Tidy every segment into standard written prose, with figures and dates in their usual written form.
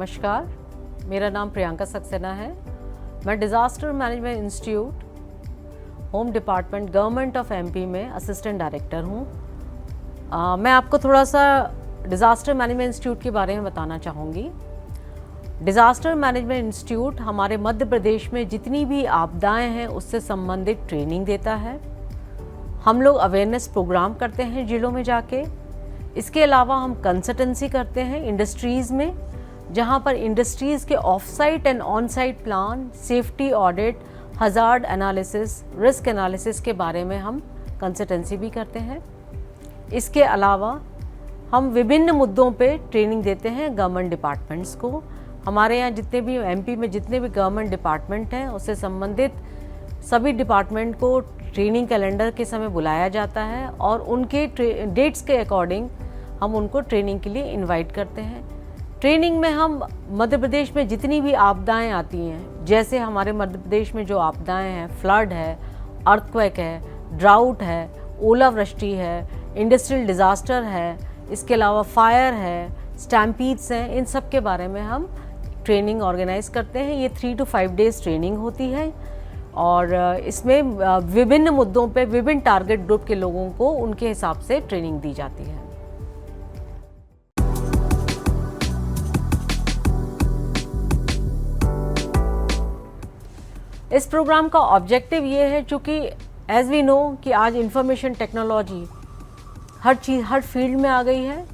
नमस्कार, मेरा नाम प्रियंका सक्सेना है। मैं disaster management institute home department government of MP में असिस्टेंट डायरेक्टर हूँ। मैं आपको थोड़ा सा डिज़ास्टर मैनेजमेंट इंस्टीट्यूट के बारे में बताना चाहूँगी। डिज़ास्टर मैनेजमेंट इंस्टीट्यूट हमारे मध्य प्रदेश में जितनी भी आपदाएं हैं उससे संबंधित ट्रेनिंग देता है। हम लोग अवेयरनेस प्रोग्राम करते हैं जिलों में जाके। इसके अलावा हम कंसल्टेंसी करते हैं इंडस्ट्रीज़ में, जहाँ पर इंडस्ट्रीज़ के of site and on site plan, safety audit, hazard analysis, risk analysis के बारे में हम कंसल्टेंसी भी करते हैं। इसके अलावा हम विभिन्न मुद्दों पे ट्रेनिंग देते हैं गवर्नमेंट डिपार्टमेंट्स को। हमारे यहाँ जितने भी एमपी में जितने भी गवर्नमेंट डिपार्टमेंट हैं उससे संबंधित सभी डिपार्टमेंट को ट्रेनिंग कैलेंडर के समय बुलाया जाता है और उनके डेट्स के अकॉर्डिंग हम उनको ट्रेनिंग के लिए इनवाइट करते हैं। ट्रेनिंग में हम मध्य प्रदेश में जितनी भी आपदाएं आती हैं, जैसे हमारे मध्य प्रदेश में जो आपदाएं हैं, फ्लड है, अर्थक्वेक है, ड्राउट है, ओलावृष्टि है, इंडस्ट्रियल डिज़ास्टर है, इसके अलावा फायर है, स्टैम्पीड्स हैं, इन सब के बारे में हम ट्रेनिंग ऑर्गेनाइज करते हैं। ये 3 to 5 डेज़ ट्रेनिंग होती है और इसमें विभिन्न मुद्दों पे विभिन्न टारगेट ग्रुप के लोगों को उनके हिसाब से ट्रेनिंग दी जाती है। इस प्रोग्राम का ऑब्जेक्टिव ये है, चूँकि एज वी नो कि आज इंफॉर्मेशन टेक्नोलॉजी हर फील्ड में आ गई है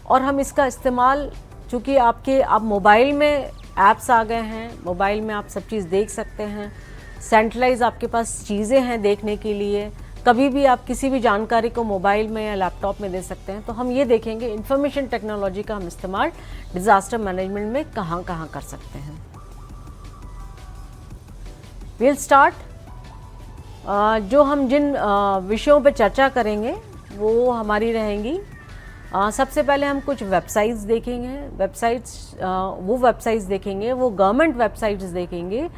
और हम इसका इस्तेमाल, चूँकि आप मोबाइल में ऐप्स आ गए हैं, मोबाइल में आप सब चीज़ देख सकते हैं, सेंट्रलाइज आपके पास चीज़ें हैं देखने के लिए, कभी भी आप किसी भी जानकारी को मोबाइल में या लैपटॉप में दे सकते हैं। तो हम ये देखेंगे इंफॉर्मेशन टेक्नोलॉजी का हम इस्तेमाल डिज़ास्टर मैनेजमेंट में कहाँ कहाँ कर सकते हैं। Will start. जो हम जिन विषयों पर चर्चा करेंगे वो हमारी रहेंगी, सबसे पहले हम कुछ वेबसाइट्स देखेंगे। वो वेबसाइट्स देखेंगे, वो गवर्नमेंट वेबसाइट्स देखेंगे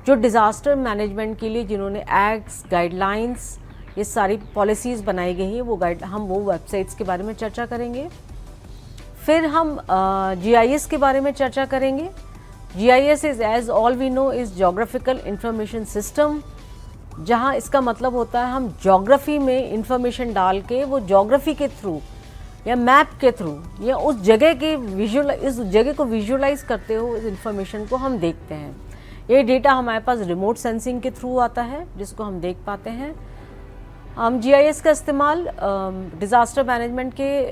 जो डिज़ास्टर मैनेजमेंट के लिए जिन्होंने एक्ट्स, गाइडलाइंस, ये सारी पॉलिसीज़ बनाई गई हैं, हम वो वेबसाइट्स के बारे में चर्चा करेंगे। फिर हम GIS के बारे में चर्चा करेंगे। GIS is, as all we know, is geographical information system, जहाँ इसका मतलब होता है हम ज्योग्राफी में इंफॉर्मेशन डाल के वो ज्योग्राफी के थ्रू या मैप के थ्रू या उस जगह को विजुअलाइज करते हो इस इंफॉर्मेशन को हम देखते हैं। ये डेटा हमारे पास रिमोट सेंसिंग के थ्रू आता है जिसको हम देख पाते हैं। हम GIS का इस्तेमाल डिज़ास्टर मैनेजमेंट के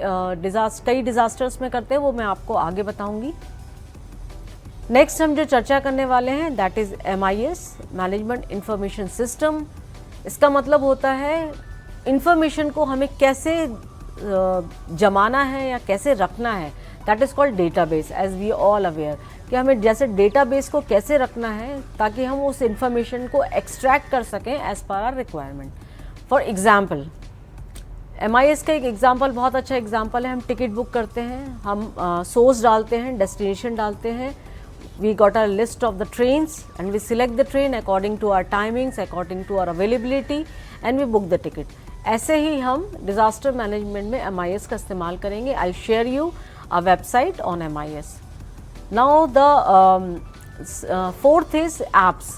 कई डिज़ास्टर्स में करते हैं, वो मैं आपको आगे बताऊंगी। नेक्स्ट हम जो चर्चा करने वाले हैं that is MIS, management information system. इसका मतलब होता है इंफॉर्मेशन को हमें कैसे जमाना है या कैसे रखना है। That is called database, as we all aware कि हमें जैसे डेटाबेस को कैसे रखना है ताकि हम उस इंफॉर्मेशन को एक्सट्रैक्ट कर सकें as per our requirement. For example, MIS का एक एग्जाम्पल, बहुत अच्छा एग्जाम्पल है। हम टिकट बुक करते हैं, हम सोर्स डालते हैं, डेस्टिनेशन डालते हैं, we got a list of the trains and we select the train according to our timings, according to our availability and we book the ticket. ऐसे ही हम डिज़ास्टर मैनेजमेंट में MIS का इस्तेमाल करेंगे। I'll share you a website on MIS. Now the fourth is apps.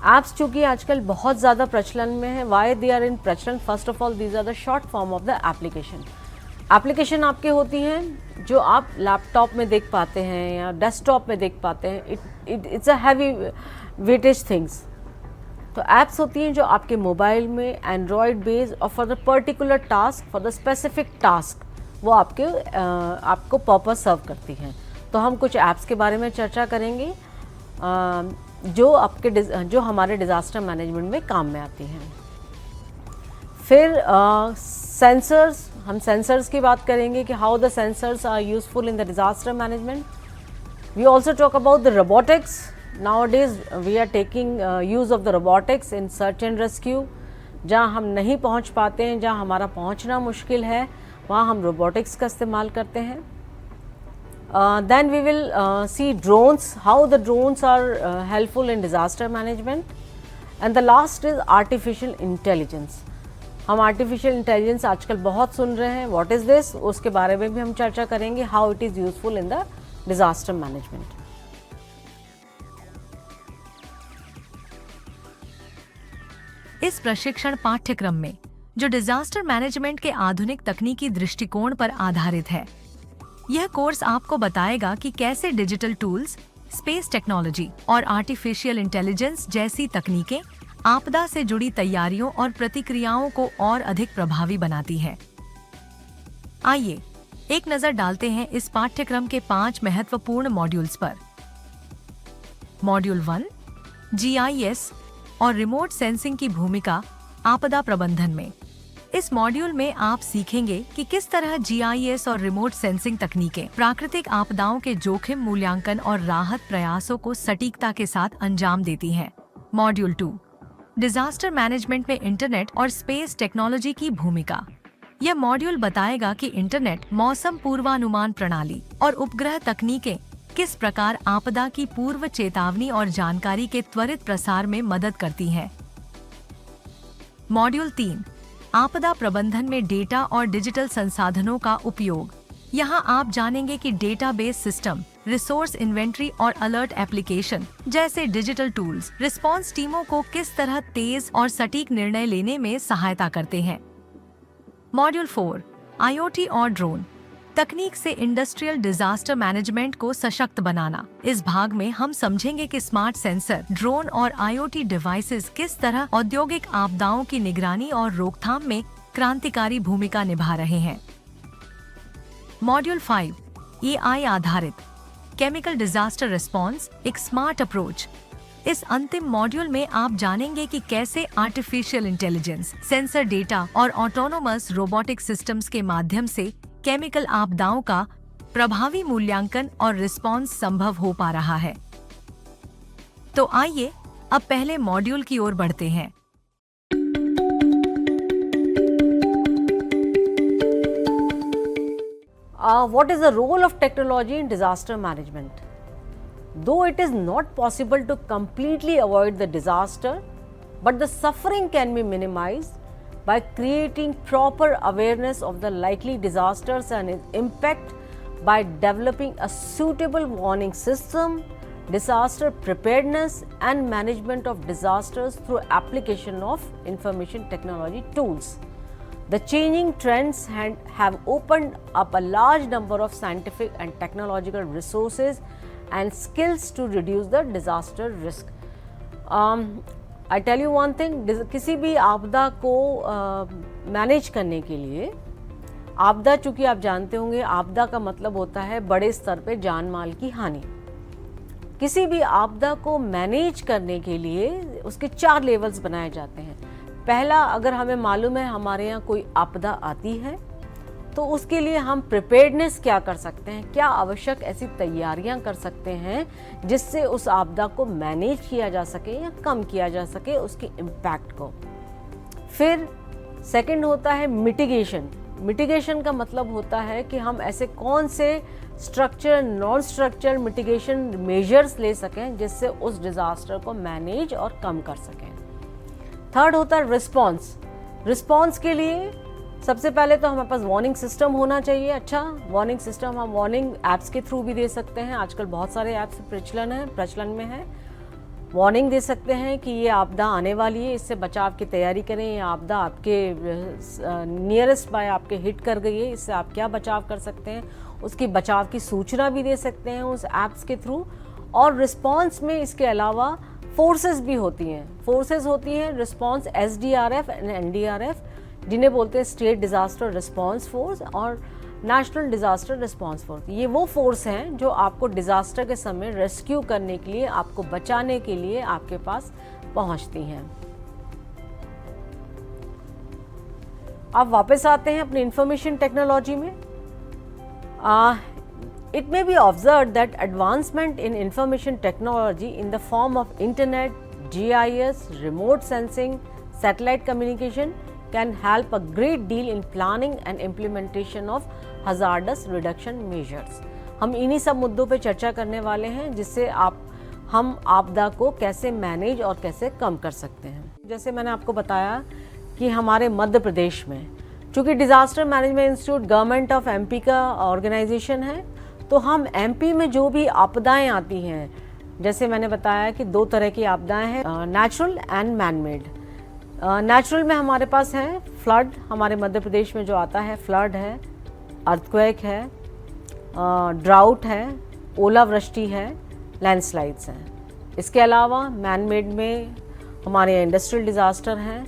Apps चूँकि आजकल बहुत ज़्यादा प्रचलन में है। Why they are in प्रचलन? First of all, these are the short form of the application. Application आपके होती हैं जो आप लैपटॉप में देख पाते हैं या डेस्कटॉप में देख पाते हैं। It's a heavy weightage things. तो ऐप्स होती हैं जो आपके मोबाइल में एंड्रॉयड बेस्ड और for the particular task, for the specific task वो आपको पर्पस सर्व करती हैं। तो हम कुछ ऐप्स के बारे में चर्चा करेंगे जो हमारे डिज़ास्टर मैनेजमेंट में काम में आती हैं। फिर सेंसर्स, हम सेंसर्स की बात करेंगे कि how the sensors are useful in the disaster management. We also talk about the robotics. Nowadays we are taking use of the robotics in search and rescue. जहाँ हम नहीं पहुँच पाते हैं, जहाँ हमारा पहुँचना मुश्किल है, वहाँ हम रोबोटिक्स का इस्तेमाल करते हैं। Then we will see drones, how the drones are helpful in disaster management. And the last is artificial intelligence. हम आर्टिफिशियल इंटेलिजेंस आजकल बहुत सुन रहे हैं, व्हाट इज़ दिस, उसके बारे में भी हम चर्चा करेंगे, how it is useful in the disaster management. इस प्रशिक्षण पाठ्यक्रम में, जो डिजास्टर मैनेजमेंट के आधुनिक तकनीकी दृष्टिकोण पर आधारित है, यह कोर्स आपको बताएगा कि कैसे डिजिटल टूल्स, स्पेस टेक्नोलॉजी और आर्टिफिशियल इंटेलिजेंस जैसी तकनीकें आपदा से जुड़ी तैयारियों और प्रतिक्रियाओं को और अधिक प्रभावी बनाती है। आइए एक नजर डालते हैं इस पाठ्यक्रम के 5 महत्वपूर्ण मॉड्यूल्स पर। मॉड्यूल 1, GIS और रिमोट सेंसिंग की भूमिका आपदा प्रबंधन में। इस मॉड्यूल में आप सीखेंगे कि किस तरह GIS और रिमोट सेंसिंग तकनीकें प्राकृतिक आपदाओं के जोखिम मूल्यांकन और राहत प्रयासों को सटीकता के साथ अंजाम देती हैं। मॉड्यूल 2, डिजास्टर मैनेजमेंट में इंटरनेट और स्पेस टेक्नोलॉजी की भूमिका। यह मॉड्यूल बताएगा कि इंटरनेट, मौसम पूर्वानुमान प्रणाली और उपग्रह तकनीकें किस प्रकार आपदा की पूर्व चेतावनी और जानकारी के त्वरित प्रसार में मदद करती हैं। मॉड्यूल 3, आपदा प्रबंधन में डेटा और डिजिटल संसाधनों का उपयोग। यहाँ आप जानेंगे कि डेटाबेस सिस्टम, रिसोर्स इन्वेंट्री और अलर्ट एप्लीकेशन जैसे डिजिटल टूल्स रिस्पॉन्स टीमों को किस तरह तेज और सटीक निर्णय लेने में सहायता करते हैं। मॉड्यूल 4, IoT और ड्रोन तकनीक से इंडस्ट्रियल डिजास्टर मैनेजमेंट को सशक्त बनाना। इस भाग में हम समझेंगे कि स्मार्ट सेंसर, ड्रोन और IoT डिवाइसेस किस तरह औद्योगिक आपदाओं की निगरानी और रोकथाम में क्रांतिकारी भूमिका निभा रहे हैं। मॉड्यूल 5, AI आधारित केमिकल डिजास्टर रिस्पॉन्स, एक स्मार्ट अप्रोच। इस अंतिम मॉड्यूल में आप जानेंगे कि कैसे आर्टिफिशियल इंटेलिजेंस, सेंसर डेटा और ऑटोनोमस रोबोटिक सिस्टम्स के माध्यम से केमिकल आपदाओं का प्रभावी मूल्यांकन और रिस्पॉन्स संभव हो पा रहा है। तो आइए अब पहले मॉड्यूल की ओर बढ़ते हैं। What is the role of technology in disaster management? Though it is not possible to completely avoid the disaster, but the suffering can be minimized by creating proper awareness of the likely disasters and its impact by developing a suitable warning system, disaster preparedness and management of disasters through application of information technology tools. The changing trends have opened up a large number of scientific and technological resources and skills to reduce the disaster risk. I tell you one thing, किसी भी आपदा को manage करने के लिए, आपदा चूँकि आप जानते होंगे, आपदा का मतलब होता है बड़े स्तर पे जान माल की हानि। किसी भी आपदा को मैनेज करने के लिए उसके 4 लेवल्स बनाए जाते हैं। पहला, अगर हमें मालूम है हमारे यहाँ कोई आपदा आती है तो उसके लिए हम प्रिपेयर्डनेस क्या कर सकते हैं, क्या आवश्यक ऐसी तैयारियां कर सकते हैं जिससे उस आपदा को मैनेज किया जा सके या कम किया जा सके उसके इम्पैक्ट को। फिर सेकंड होता है मिटिगेशन। मिटिगेशन का मतलब होता है कि हम ऐसे कौन से structure, non structural mitigation measures ले सकें जिससे उस डिज़ास्टर को मैनेज और कम कर सकें। थर्ड होता है रिस्पॉन्स। रिस्पॉन्स के लिए सबसे पहले तो हमारे पास वार्निंग सिस्टम होना चाहिए। अच्छा, वार्निंग सिस्टम हम वार्निंग ऐप्स के थ्रू भी दे सकते हैं। आजकल बहुत सारे ऐप्स प्रचलन में है। वार्निंग दे सकते हैं कि ये आपदा आने वाली है, इससे बचाव की तैयारी करें, ये आपदा आपके नियरेस्ट बाय आपके हिट कर गई है, इससे आप क्या बचाव कर सकते हैं, उसकी बचाव की सूचना भी दे सकते हैं उस ऐप्स के थ्रू। और रिस्पॉन्स में इसके अलावा फोर्सेस भी होती हैं। फोर्सेस होती हैं रिस्पॉन्स SDRF एंड NDRF, जिन्हें बोलते हैं स्टेट डिज़ास्टर रिस्पॉन्स फोर्स और नेशनल डिज़ास्टर रिस्पॉन्स फोर्स। ये वो फोर्स हैं जो आपको डिज़ास्टर के समय रेस्क्यू करने के लिए, आपको बचाने के लिए आपके पास पहुंचती हैं। अब वापस आते हैं अपनी इंफॉर्मेशन टेक्नोलॉजी में। It may be observed that advancement in information technology in the form of internet, GIS, remote sensing, satellite communication can help a great deal in planning and implementation of hazardous reduction measures. हम इन्हीं सब मुद्दों पे चर्चा करने वाले हैं जिससे हम आपदा को कैसे मैनेज और कैसे कम कर सकते हैं। जैसे मैंने आपको बताया कि हमारे मध्य प्रदेश में, चूँकि disaster management institute government of MP का ऑर्गेनाइजेशन है, तो हम MP में जो भी आपदाएं आती हैं, जैसे मैंने बताया कि 2 तरह की आपदाएं हैं, natural and man made. Natural में हमारे पास है फ्लड, हमारे मध्य प्रदेश में जो आता है फ्लड है, अर्थक्वेक है, ड्राउट है, ओलावृष्टि है, लैंडस्लाइड्स हैं। इसके अलावा मैन मेड में हमारे इंडस्ट्रियल डिज़ास्टर हैं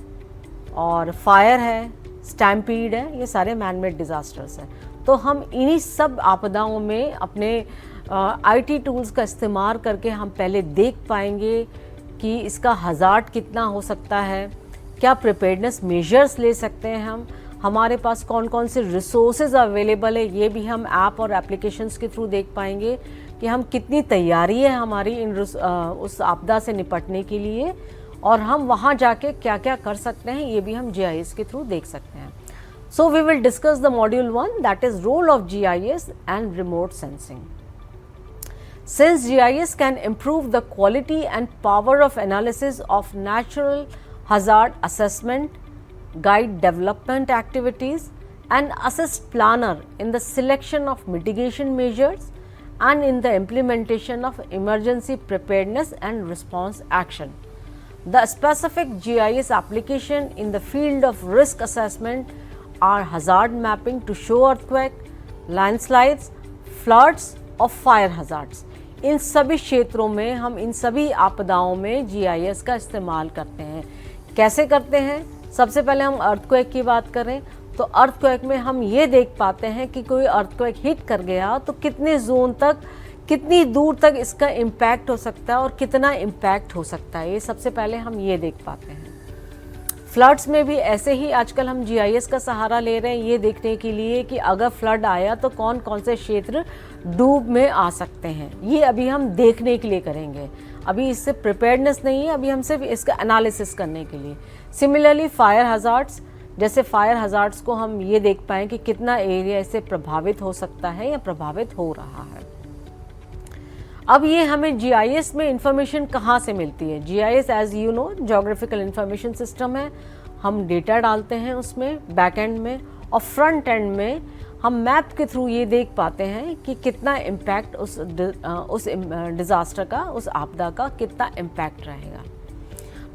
और फायर है, स्टैम्पीड है, ये सारे मैन मेड डिज़ास्टर्स हैं। तो हम इन्हीं सब आपदाओं में अपने आईटी टूल्स का इस्तेमाल करके हम पहले देख पाएंगे कि इसका हज़ार्ड कितना हो सकता है, क्या प्रिपेयर्डनेस मेजर्स ले सकते हैं हम, हमारे पास कौन कौन से रिसोर्सेज अवेलेबल है, ये भी हम ऐप और एप्लीकेशंस के थ्रू देख पाएंगे कि हम कितनी तैयारी है हमारी उस आपदा से निपटने के लिए, और हम वहाँ जाके क्या क्या कर सकते हैं ये भी हम GIS के थ्रू देख सकते हैं। So we will discuss the module 1, that is role of GIS and remote sensing. Since GIS can improve the quality and power of analysis of natural hazard assessment, guide development activities, and assist planner in the selection of mitigation measures and in the implementation of emergency preparedness and response action. The specific GIS application in the field of risk assessment are hazard mapping to show earthquake, landslides, floods और fire hazards. इन सभी क्षेत्रों में हम इन सभी आपदाओं में GIS का इस्तेमाल करते हैं। कैसे करते हैं? सबसे पहले हम अर्थक्वेक की बात करें तो अर्थक्वेक में हम ये देख पाते हैं कि कोई अर्थक्वेक हिट कर गया तो कितने जोन तक, कितनी दूर तक इसका इम्पैक्ट हो सकता है और कितना इम्पैक्ट हो सकता है, ये सबसे पहले हम ये देख पाते हैं। फ्लड्स में भी ऐसे ही आजकल हम GIS का सहारा ले रहे हैं ये देखने के लिए कि अगर फ्लड आया तो कौन कौन से क्षेत्र डूब में आ सकते हैं, ये अभी हम देखने के लिए करेंगे। अभी इससे प्रिपेयर्डनेस नहीं है, अभी हम सिर्फ इसका एनालिसिस करने के लिए। सिमिलरली फायर हज़ार्ड्स, जैसे फायर हज़ार्ड्स को हम ये देख पाएँ कि कितना एरिया इससे प्रभावित हो सकता है या प्रभावित हो रहा है। अब ये हमें GIS में इंफॉर्मेशन कहाँ से मिलती है? GIS as you know geographical information system है, हम डेटा डालते हैं उसमें बैक एंड में, और फ्रंट एंड में हम मैप के थ्रू ये देख पाते हैं कि कितना इम्पैक्ट उस डिज़ास्टर का, उस आपदा का कितना इम्पैक्ट रहेगा।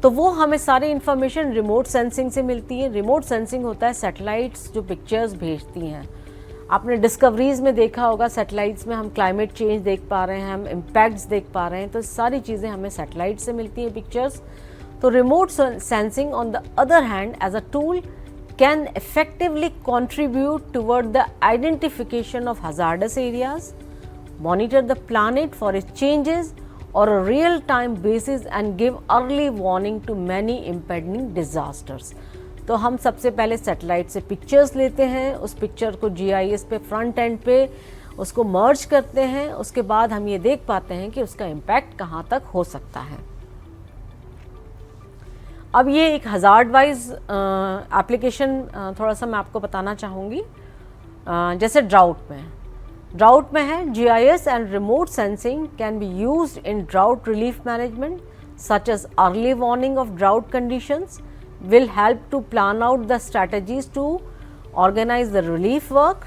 तो वो हमें सारी इंफॉर्मेशन रिमोट सेंसिंग से मिलती है। रिमोट सेंसिंग होता है सैटेलाइट्स जो पिक्चर्स भेजती हैं। आपने डिस्कवरीज में देखा होगा सैटेलाइट्स में हम क्लाइमेट चेंज देख पा रहे हैं, हम इम्पैक्ट्स देख पा रहे हैं, तो सारी चीज़ें हमें सैटेलाइट से मिलती हैं पिक्चर्स। तो remote sensing on the other hand as a tool can effectively contribute toward the identification of hazardous areas, monitor the planet for its changes or a real-time basis and give early warning to many impending disasters. तो हम सबसे पहले satellite से pictures लेते हैं, उस picture को GIS पे फ्रंट एंड पे उसको मर्ज करते हैं, उसके बाद हम ये देख पाते हैं कि उसका इम्पैक्ट कहाँ तक हो सकता है। अब ये एक हज़ार्ड वाइज एप्लीकेशन थोड़ा सा मैं आपको बताना चाहूँगी। जैसे ड्राउट में है GIS and remote sensing can be used in drought relief management such as early warning of drought conditions will help to plan out the strategies to organise the relief work.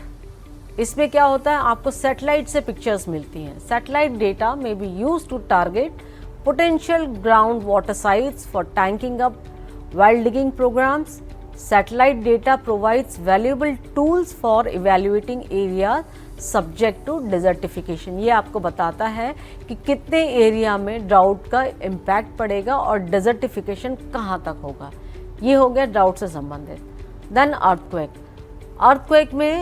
इसमें क्या होता है, आपको satellite से pictures मिलती हैं। Satellite data में be use to target potential groundwater sites for tanking up while digging programs. Satellite data provides valuable tools for evaluating areas subject to desertification. ये आपको बताता है कि कितने एरिया में ड्राउट का इम्पैक्ट पड़ेगा और डेजर्टिफिकेशन कहाँ तक होगा। ये हो गया ड्राउट से संबंधित। देन अर्थक्वेक में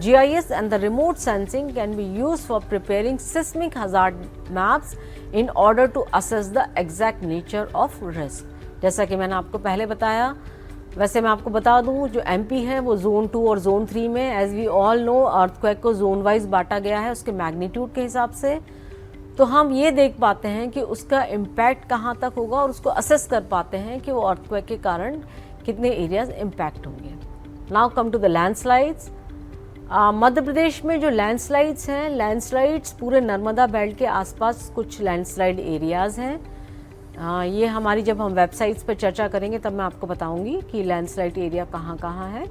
GIS and the remote sensing can be used for preparing seismic hazard maps in order to assess the exact nature of risk. जैसा कि मैंने आपको पहले बताया, वैसे मैं आपको बता दूं जो MP है वो जोन 2 और जोन 3 में, as we all know earthquake को जोन वाइज बांटा गया है उसके मैग्नीट्यूड के हिसाब से। तो हम ये देख पाते हैं कि उसका इम्पैक्ट कहाँ तक होगा और उसको असेस कर पाते हैं कि वो अर्थक्वेक के कारण कितने एरियाज इम्पैक्ट होंगे। Now come to the landslides. Madhya Pradesh में जो लैंडस्लाइड्स हैं, लैंडस्लाइड्स पूरे नर्मदा बेल्ट के आसपास कुछ लैंडस्लाइड एरियाज़ हैं। ये हमारी जब हम वेबसाइट्स पर चर्चा करेंगे तब मैं आपको बताऊंगी कि लैंडस्लाइड एरिया कहाँ कहाँ है।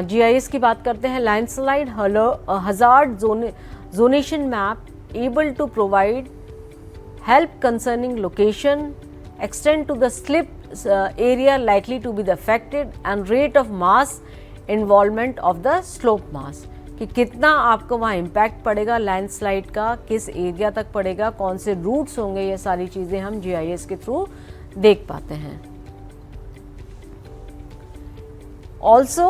GIS की बात करते हैं। Landslide hazard zonation map able to provide help concerning location, extend to the slip area likely to be the affected and rate of mass involvement of the slope mass, कि कितना आपको वहाँ इम्पैक्ट पड़ेगा landslide का, किस area तक पड़ेगा, कौन से रूट्स होंगे, ये सारी चीज़ें हम GIS के थ्रू देख पाते हैं। ऑल्सो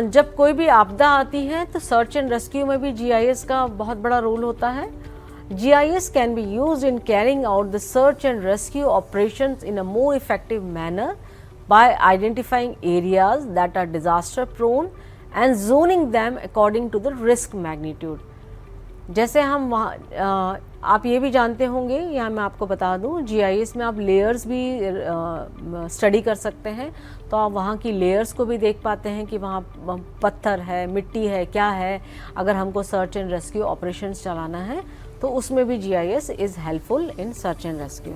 जब कोई भी आपदा आती है तो सर्च एंड रेस्क्यू में भी GIS का बहुत बड़ा रोल होता है। GIS can be used in carrying out the search and rescue operations in a more effective manner by identifying areas that are disaster prone and zoning them according to the risk magnitude। जैसे हम वहाँ आप ये भी जानते होंगे, यहाँ मैं आपको बता दूँ, GIS में आप लेयर्स भी स्टडी कर सकते हैं, तो आप वहाँ की लेयर्स को भी देख पाते हैं कि वहाँ पत्थर है, मिट्टी है, क्या है। अगर हमको सर्च एंड रेस्क्यू ऑपरेशंस चलाना है तो उसमें भी GIS is helpful in search and rescue.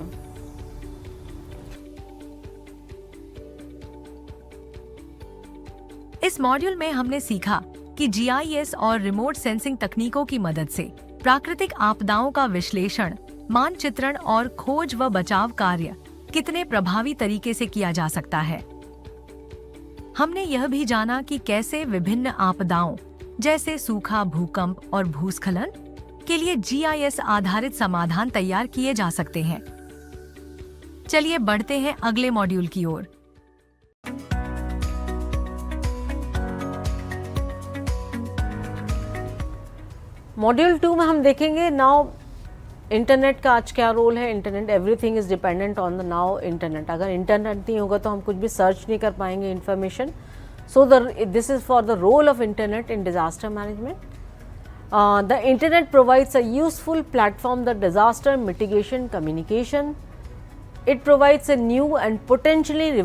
इस मॉड्यूल में हमने सीखा कि GIS और रिमोट सेंसिंग तकनीकों की मदद से प्राकृतिक आपदाओं का विश्लेषण, मानचित्रण और खोज व बचाव कार्य कितने प्रभावी तरीके से किया जा सकता है। हमने यह भी जाना कि कैसे विभिन्न आपदाओं जैसे सूखा, भूकंप और भूस्खलन के लिए GIS आधारित समाधान तैयार किए जा सकते हैं। चलिए बढ़ते हैं अगले मॉड्यूल की ओर। मॉड्यूल 2 में हम देखेंगे नाउ इंटरनेट का आज क्या रोल है। Internet, everything is dependent on the now internet. अगर इंटरनेट नहीं होगा तो हम कुछ भी सर्च नहीं कर पाएंगे information. So this is for the role of internet in disaster management. The internet provides a useful platform for disaster mitigation communication. It provides a new and potentially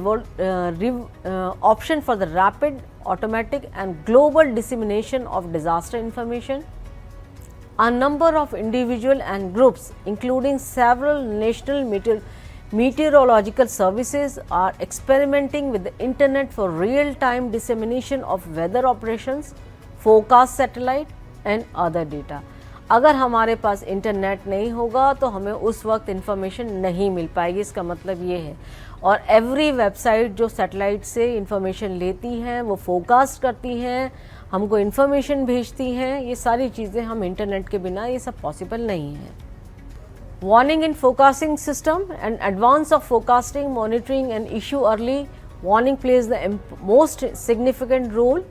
option for the rapid, automatic and global dissemination of disaster information. A number of individual and groups, including several national meteorological services, are experimenting with the internet for real-time dissemination of weather operations, forecast satellite and other data. अगर हमारे पास internet नहीं होगा तो हमें उस वक्त information नहीं मिल पाएगी, इसका मतलब ये है। और एवरी वेबसाइट जो सैटेलाइट से इंफॉर्मेशन लेती हैं, वो फोरकास्ट करती हैं, हमको इंफॉर्मेशन भेजती हैं, ये सारी चीज़ें हम इंटरनेट के बिना ये सब पॉसिबल नहीं है। Warning in forecasting system and advance of forecasting, monitoring and issue early warning plays the most significant role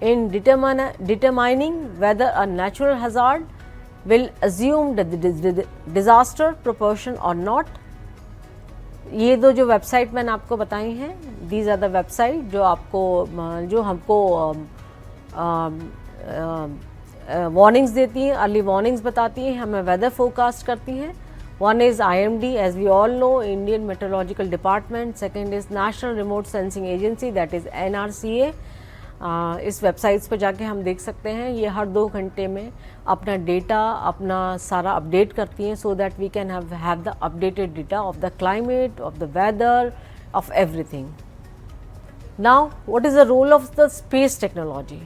in determining whether a natural hazard will assume the disaster proportion or not। ये दो जो website मैंने आपको बताई हैं, these are the website जो हमको warnings देती हैं, अर्ली वार्निंग्स बताती हैं, हमें वेदर फोरकास्ट करती हैं। One is IMD, as we all know, Indian Meteorological Department. Second is National Remote Sensing Agency, that is NRCA। इस वेबसाइट्स पर जाके हम देख सकते हैं, ये हर 2 घंटे में अपना डेटा अपना सारा अपडेट करती हैं, so that we can have the updated data of the climate, of the weather, of everything. Now what is the role of the space technology?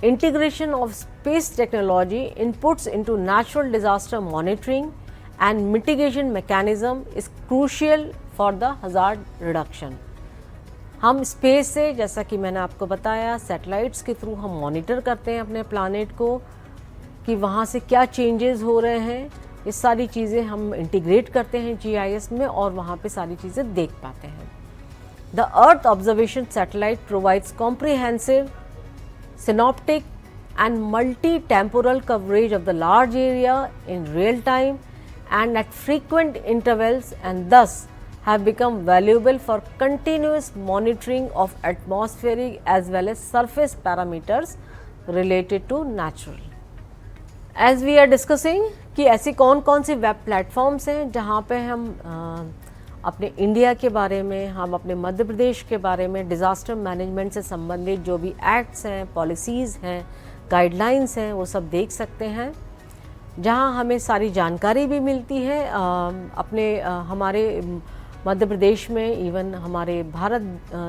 Integration of space technology inputs into natural disaster monitoring and mitigation mechanism is crucial for the hazard reduction. हम space से, जैसा कि मैंने आपको बताया, satellites के through हम monitor करते हैं अपने प्लानेट को कि वहाँ से क्या चेंजेस हो रहे हैं। ये सारी चीज़ें हम इंटीग्रेट करते हैं GIS में और वहाँ पे सारी चीज़ें देख पाते हैं। The earth observation satellite provides comprehensive, synoptic and multi temporal coverage of the large area in real time and at frequent intervals, and thus have become valuable for continuous monitoring of atmospheric as well as surface parameters related to natural। As we are discussing कि ऐसी कौन कौन सी web platforms हैं जहाँ पे हम अपने India के बारे में, हम अपने मध्य प्रदेश के बारे में, डिज़ास्टर मैनेजमेंट से संबंधित जो भी एक्ट्स हैं, पॉलिसीज़ हैं, गाइडलाइंस हैं, वो सब देख सकते हैं, जहाँ हमें सारी जानकारी भी मिलती है। हमारे मध्य प्रदेश में, इवन हमारे भारत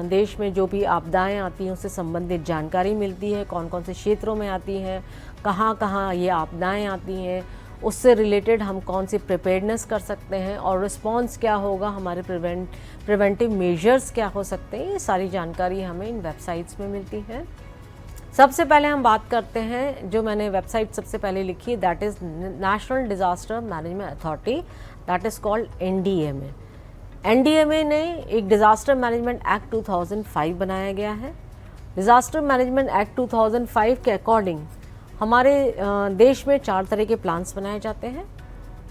देश में जो भी आपदाएं आती हैं उससे संबंधित जानकारी मिलती है, कौन कौन से क्षेत्रों में आती हैं, कहाँ कहाँ ये आपदाएं आती हैं, उससे रिलेटेड हम कौन सी प्रिपेयर्डनेस कर सकते हैं और रिस्पॉन्स क्या होगा, हमारे प्रिवेंटिव मेजर्स क्या हो सकते हैं, ये सारी जानकारी हमें इन वेबसाइट्स में मिलती है। सबसे पहले हम बात करते हैं, जो मैंने वेबसाइट सबसे पहले लिखी है, that is national disaster management authority, that is called NDMA। NDMA ने एक डिज़ास्टर मैनेजमेंट एक्ट 2005 बनाया गया है। डिज़ास्टर मैनेजमेंट एक्ट 2005 के अकॉर्डिंग हमारे देश में 4 तरह के प्लान्स बनाए जाते हैं।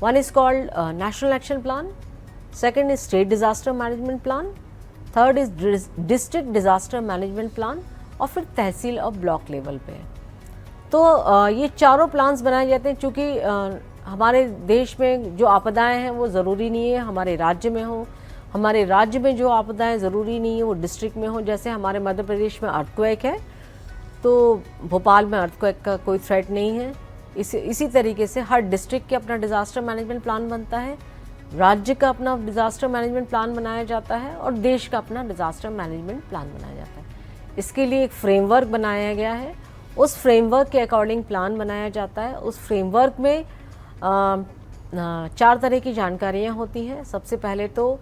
One is called national action plan, second is state disaster management plan, third is district disaster management plan, और फिर तहसील और ब्लॉक लेवल पे। तो ये चारों प्लान्स बनाए जाते हैं, क्योंकि हमारे देश में जो आपदाएं हैं वो ज़रूरी नहीं है हमारे राज्य में हो, हमारे राज्य में जो आपदाएं ज़रूरी नहीं है वो डिस्ट्रिक्ट में हो। जैसे हमारे मध्य प्रदेश में अर्थक्वेक है, तो भोपाल में अर्थक्वेक का कोई थ्रेट नहीं है। इसी तरीके से हर डिस्ट्रिक्ट के अपना डिज़ास्टर मैनेजमेंट प्लान बनता है, राज्य का अपना डिज़ास्टर मैनेजमेंट प्लान बनाया जाता है, और देश का अपना डिज़ास्टर मैनेजमेंट प्लान बनाया जाता है। इसके लिए एक फ्रेमवर्क बनाया गया है, उस फ्रेमवर्क के अकॉर्डिंग प्लान बनाया जाता है। उस फ्रेमवर्क में 4 तरह की जानकारियाँ होती हैं। सबसे पहले तो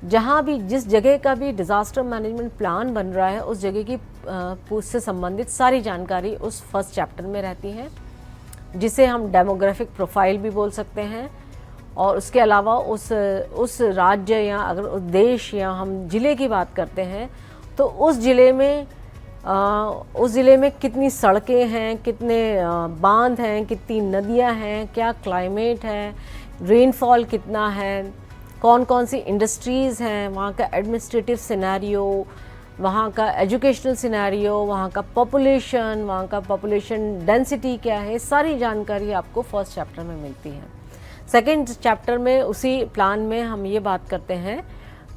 जहाँ भी जिस जगह का भी डिज़ास्टर मैनेजमेंट प्लान बन रहा है, उस जगह की से संबंधित सारी जानकारी उस फर्स्ट चैप्टर में रहती है, जिसे हम डेमोग्राफिक प्रोफाइल भी बोल सकते हैं। और उसके अलावा उस राज्य या अगर उस देश या हम ज़िले की बात करते हैं, तो उस ज़िले में कितनी सड़कें हैं, कितने बांध हैं, कितनी नदियां हैं, क्या क्लाइमेट है, रेनफॉल कितना है, कौन कौन सी इंडस्ट्रीज़ हैं, वहाँ का एडमिनिस्ट्रेटिव सिनेरियो, वहाँ का एजुकेशनल सिनेरियो, वहाँ का पॉपुलेशन डेंसिटी क्या है, सारी जानकारी आपको फर्स्ट चैप्टर में मिलती है। सेकेंड चैप्टर में उसी प्लान में हम ये बात करते हैं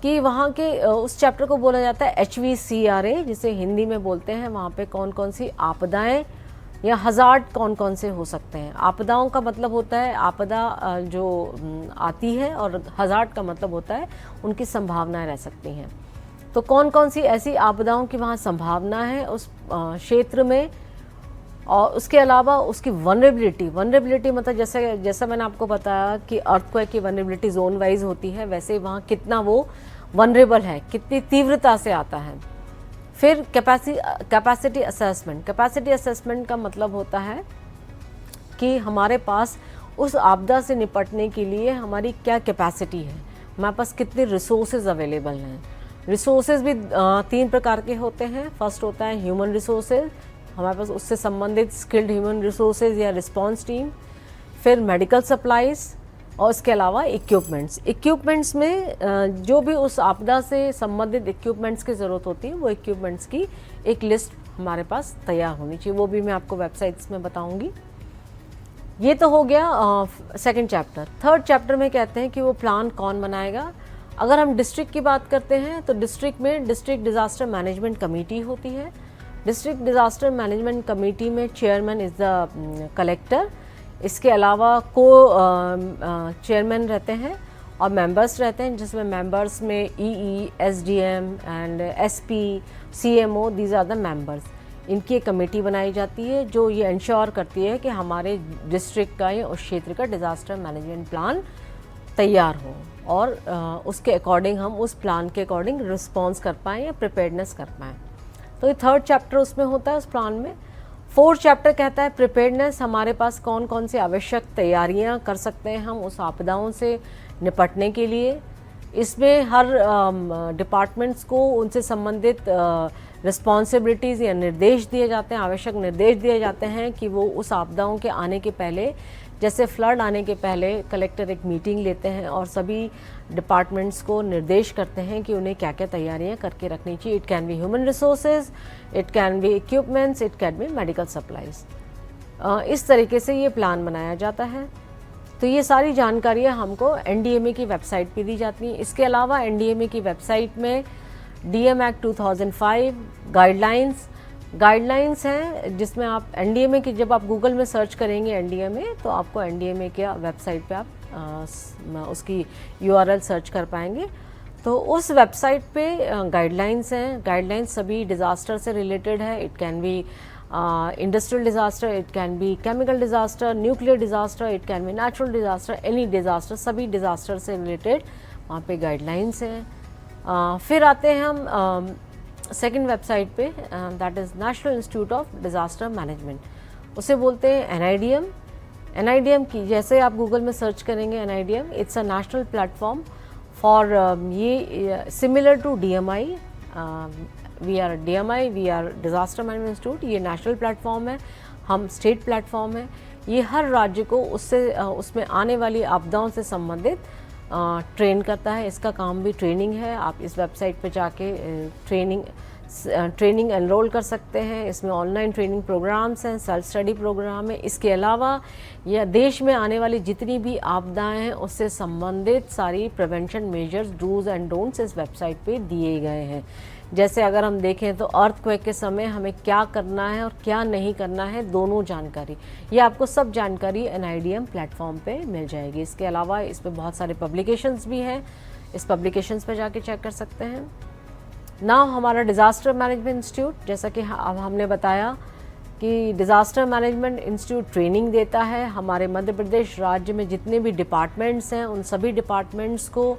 कि वहाँ के उस चैप्टर को बोला जाता है HVCRA, जिसे हिंदी में बोलते हैं वहाँ पे कौन कौन सी आपदाएं या हज़ार्ड कौन कौन से हो सकते हैं। आपदाओं का मतलब होता है आपदा जो आती है, और हज़ार्ड का मतलब होता है उनकी संभावनाएं रह सकती हैं। तो कौन कौन सी ऐसी आपदाओं की वहाँ संभावना है उस क्षेत्र में, और उसके अलावा उसकी वनरेबिलिटी मतलब जैसा मैंने आपको बताया कि अर्थक्वेक की वनरेबिलिटी जोन वाइज होती है, वैसे वहाँ कितना वो वनरेबल है, कितनी तीव्रता से आता है। फिर कैपेसिटी असेसमेंट का मतलब होता है कि हमारे पास उस आपदा से निपटने के लिए हमारी क्या कैपेसिटी है, हमारे पास कितने रिसोर्सेज अवेलेबल हैं। रिसोर्सेज भी 3 प्रकार के होते हैं। फर्स्ट होता है ह्यूमन रिसोर्सेज, हमारे पास उससे संबंधित स्किल्ड ह्यूमन रिसोर्सेज या रिस्पांस टीम, फिर मेडिकल सप्लाईज, और इसके अलावा इक्विपमेंट्स में जो भी उस आपदा से संबंधित इक्विपमेंट्स की ज़रूरत होती है, वो इक्विपमेंट्स की एक लिस्ट हमारे पास तैयार होनी चाहिए, वो भी मैं आपको वेबसाइट्स में बताऊंगी। ये तो हो गया सेकंड चैप्टर। थर्ड चैप्टर में कहते हैं कि वो प्लान कौन बनाएगा। अगर हम डिस्ट्रिक्ट की बात करते हैं तो डिस्ट्रिक्ट में डिस्ट्रिक्ट डिज़ास्टर मैनेजमेंट कमेटी होती है। डिस्ट्रिक्ट डिज़ास्टर मैनेजमेंट कमेटी में चेयरमैन इज़ द कलेक्टर, इसके अलावा चेयरमैन रहते हैं और मेंबर्स रहते हैं, जिसमें मेंबर्स में EE, SDM and SP, CMO, these are the members. इनकी एक कमेटी बनाई जाती है जो ये इंश्योर करती है कि हमारे डिस्ट्रिक्ट का या उस क्षेत्र का डिज़ास्टर मैनेजमेंट प्लान तैयार हो, और उसके अकॉर्डिंग हम उस प्लान के अकॉर्डिंग रिस्पॉन्स कर पाएँ या प्रिपेयर्डनेस कर पाएँ। तो ये थर्ड चैप्टर उसमें होता है उस प्लान में। फोर्थ चैप्टर कहता है प्रिपेयर्डनेस, हमारे पास कौन कौन सी आवश्यक तैयारियां कर सकते हैं हम उस आपदाओं से निपटने के लिए। इसमें हर डिपार्टमेंट्स को उनसे संबंधित रिस्पॉन्सिबिलिटीज़ या निर्देश दिए जाते हैं, आवश्यक निर्देश दिए जाते हैं कि वो उस आपदाओं के आने के पहले, जैसे फ्लड आने के पहले कलेक्टर एक मीटिंग लेते हैं और सभी डिपार्टमेंट्स को निर्देश करते हैं कि उन्हें क्या क्या तैयारियां करके रखनी चाहिए। It can be human resources, it can be equipments, it can be medical supplies. इस तरीके से ये प्लान बनाया जाता है। तो ये सारी जानकारियाँ हमको NDMA की वेबसाइट पे दी जाती हैं। इसके अलावा NDMA की वेबसाइट में DM Act 2005 गाइडलाइंस हैं, जिसमें आप NDMA की जब आप गूगल में सर्च करेंगे NDMA तो आपको NDMA के वेबसाइट पे आप उसकी URL सर्च कर पाएंगे। तो उस वेबसाइट पे गाइडलाइंस हैं। गाइडलाइंस सभी डिज़ास्टर से रिलेटेड है। It can be industrial disaster, it can be chemical disaster, nuclear disaster, it can be natural disaster, any disaster, सभी disaster से related वहाँ पे guidelines हैं। फिर आते हैं हम सेकेंड वेबसाइट पे, that is national institute of disaster management, उसे बोलते हैं NIDM। NIDM की जैसे आप गूगल में सर्च करेंगे NIDM, it's a national platform for ये similar to DMI, we are DMI, we are disaster management institute, ये नेशनल प्लेटफॉर्म है, हम स्टेट प्लेटफॉर्म है। ये हर राज्य को उसमें आने वाली आपदाओं से संबंधित ट्रेन करता है, इसका काम भी ट्रेनिंग है। आप इस वेबसाइट पे जाके ट्रेनिंग एनरोल कर सकते हैं। इसमें ऑनलाइन ट्रेनिंग प्रोग्राम्स हैं, सेल्फ स्टडी प्रोग्राम है। इसके अलावा यह देश में आने वाली जितनी भी आपदाएं हैं उससे संबंधित सारी prevention measures, do's and don'ts इस वेबसाइट पे दिए गए हैं। जैसे अगर हम देखें तो अर्थक्वेक के समय हमें क्या करना है और क्या नहीं करना है, दोनों जानकारी, ये आपको सब जानकारी NIDM प्लेटफॉर्म पे मिल जाएगी। इसके अलावा इस पर बहुत सारे पब्लिकेशंस भी हैं, इस पब्लिकेशंस पे जाके चेक कर सकते हैं। नाउ हमारा डिज़ास्टर मैनेजमेंट इंस्टीट्यूट, जैसा कि अब हमने बताया कि डिज़ास्टर मैनेजमेंट इंस्टीट्यूट ट्रेनिंग देता है। हमारे मध्य प्रदेश राज्य में जितने भी डिपार्टमेंट्स हैं उन सभी डिपार्टमेंट्स को,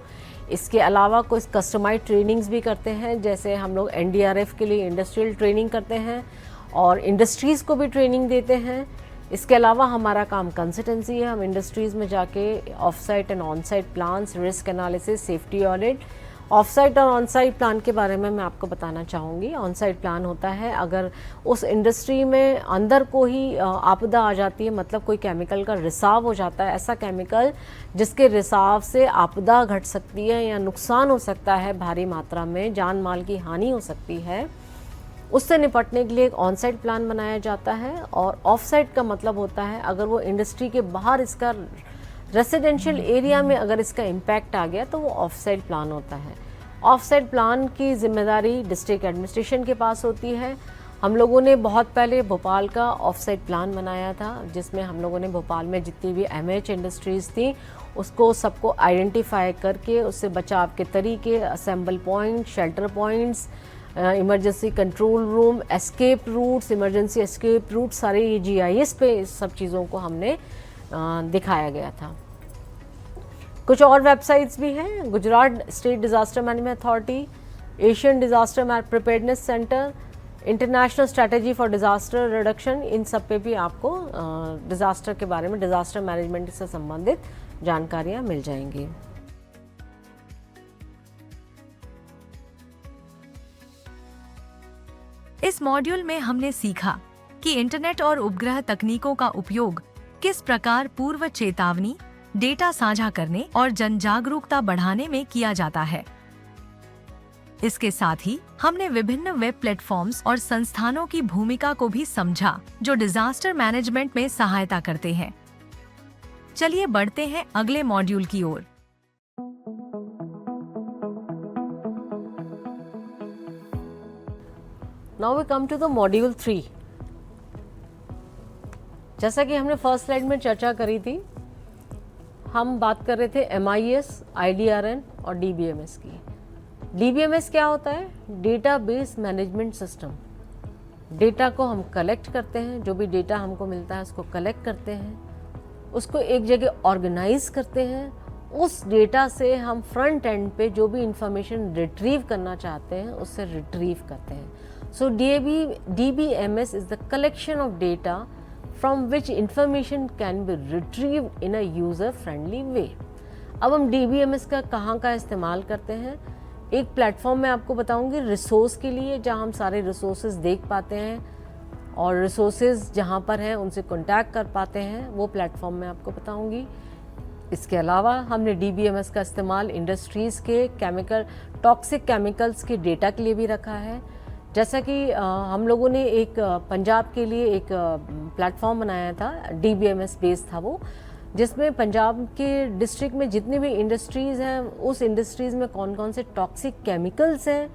इसके अलावा कुछ कस्टमाइज ट्रेनिंग्स भी करते हैं। जैसे हम लोग NDRF के लिए इंडस्ट्रियल ट्रेनिंग करते हैं और इंडस्ट्रीज़ को भी ट्रेनिंग देते हैं। इसके अलावा हमारा काम कंसल्टेंसी है, हम इंडस्ट्रीज़ में जाके of site and on site plans, risk analysis, safety audit. Of site और ऑन साइट प्लान के बारे में मैं आपको बताना चाहूँगी। ऑन साइट प्लान होता है अगर उस इंडस्ट्री में अंदर को ही आपदा आ जाती है, मतलब कोई केमिकल का रिसाव हो जाता है, ऐसा केमिकल जिसके रिसाव से आपदा घट सकती है या नुकसान हो सकता है, भारी मात्रा में जान माल की हानि हो सकती है, उससे निपटने के लिए एक ऑन साइट प्लान बनाया जाता है। और ऑफ साइट का मतलब होता है अगर वो इंडस्ट्री के बाहर इसका रेसिडेंशियल एरिया में अगर इसका इम्पैक्ट आ गया तो वो ऑफ साइट प्लान होता है। ऑफ साइट प्लान की जिम्मेदारी डिस्ट्रिक्ट एडमिनिस्ट्रेशन के पास होती है। हम लोगों ने बहुत पहले भोपाल का ऑफ साइट प्लान बनाया था, जिसमें हम लोगों ने भोपाल में जितनी भी MH इंडस्ट्रीज़ थी उसको सबको आइडेंटिफाई करके उससे बचाव के तरीके, assemble point, shelter points, emergency control room, escape routes, emergency escape route, सारे ये GIS पे इस सब चीज़ों को हमने दिखाया गया था। कुछ और वेबसाइट्स भी हैं, Gujarat state disaster management authority, Asian disaster preparedness centre, international strategy for disaster reduction, इन सब पे भी आपको डिज़ास्टर के बारे में, डिज़ास्टर मैनेजमेंट से संबंधित जानकारियाँ मिल जाएंगी। इस मॉड्यूल में हमने सीखा कि इंटरनेट और उपग्रह तकनीकों का उपयोग किस प्रकार पूर्व चेतावनी, डेटा साझा करने और जन जागरूकता बढ़ाने में किया जाता है। इसके साथ ही हमने विभिन्न वेब प्लेटफॉर्म्स और संस्थानों की भूमिका को भी समझा जो डिजास्टर मैनेजमेंट में सहायता करते हैं। चलिए बढ़ते हैं अगले मॉड्यूल की ओर। Now we come to the module 3। जैसा कि हमने फर्स्ट स्लाइड में चर्चा करी थी, हम बात कर रहे थे MIS, IDRN और DBMS की। DBMS क्या होता है? Database management system. डेटा को हम कलेक्ट करते हैं, जो भी डेटा हमको मिलता है उसको कलेक्ट करते हैं, उसको एक जगह ऑर्गेनाइज करते हैं। उस डेटा से हम फ्रंट एंड पे जो भी इंफॉर्मेशन रिट्रीव करना चाहते हैं उससे रिट्रीव करते हैं। सो DBMS is the collection of data from which information can be retrieved in a user friendly way। अब हम DBMS का कहाँ का इस्तेमाल करते हैं? एक प्लेटफॉर्म में आपको बताऊंगी रिसोर्स के लिए, जहाँ हम सारे रिसोर्सेज देख पाते हैं और रिसोर्सेज जहाँ पर हैं उनसे कांटेक्ट कर पाते हैं, वो प्लेटफॉर्म में आपको बताऊंगी। इसके अलावा हमने DBMS का इस्तेमाल इंडस्ट्रीज़ के टॉक्सिक केमिकल्स के डेटा के लिए भी रखा है। जैसा कि हम लोगों ने एक पंजाब के लिए एक प्लेटफॉर्म बनाया था, DBMS बेस्ड था वो, जिसमें पंजाब के डिस्ट्रिक्ट में जितनी भी इंडस्ट्रीज़ हैं उस इंडस्ट्रीज़ में कौन कौन से टॉक्सिक केमिकल्स हैं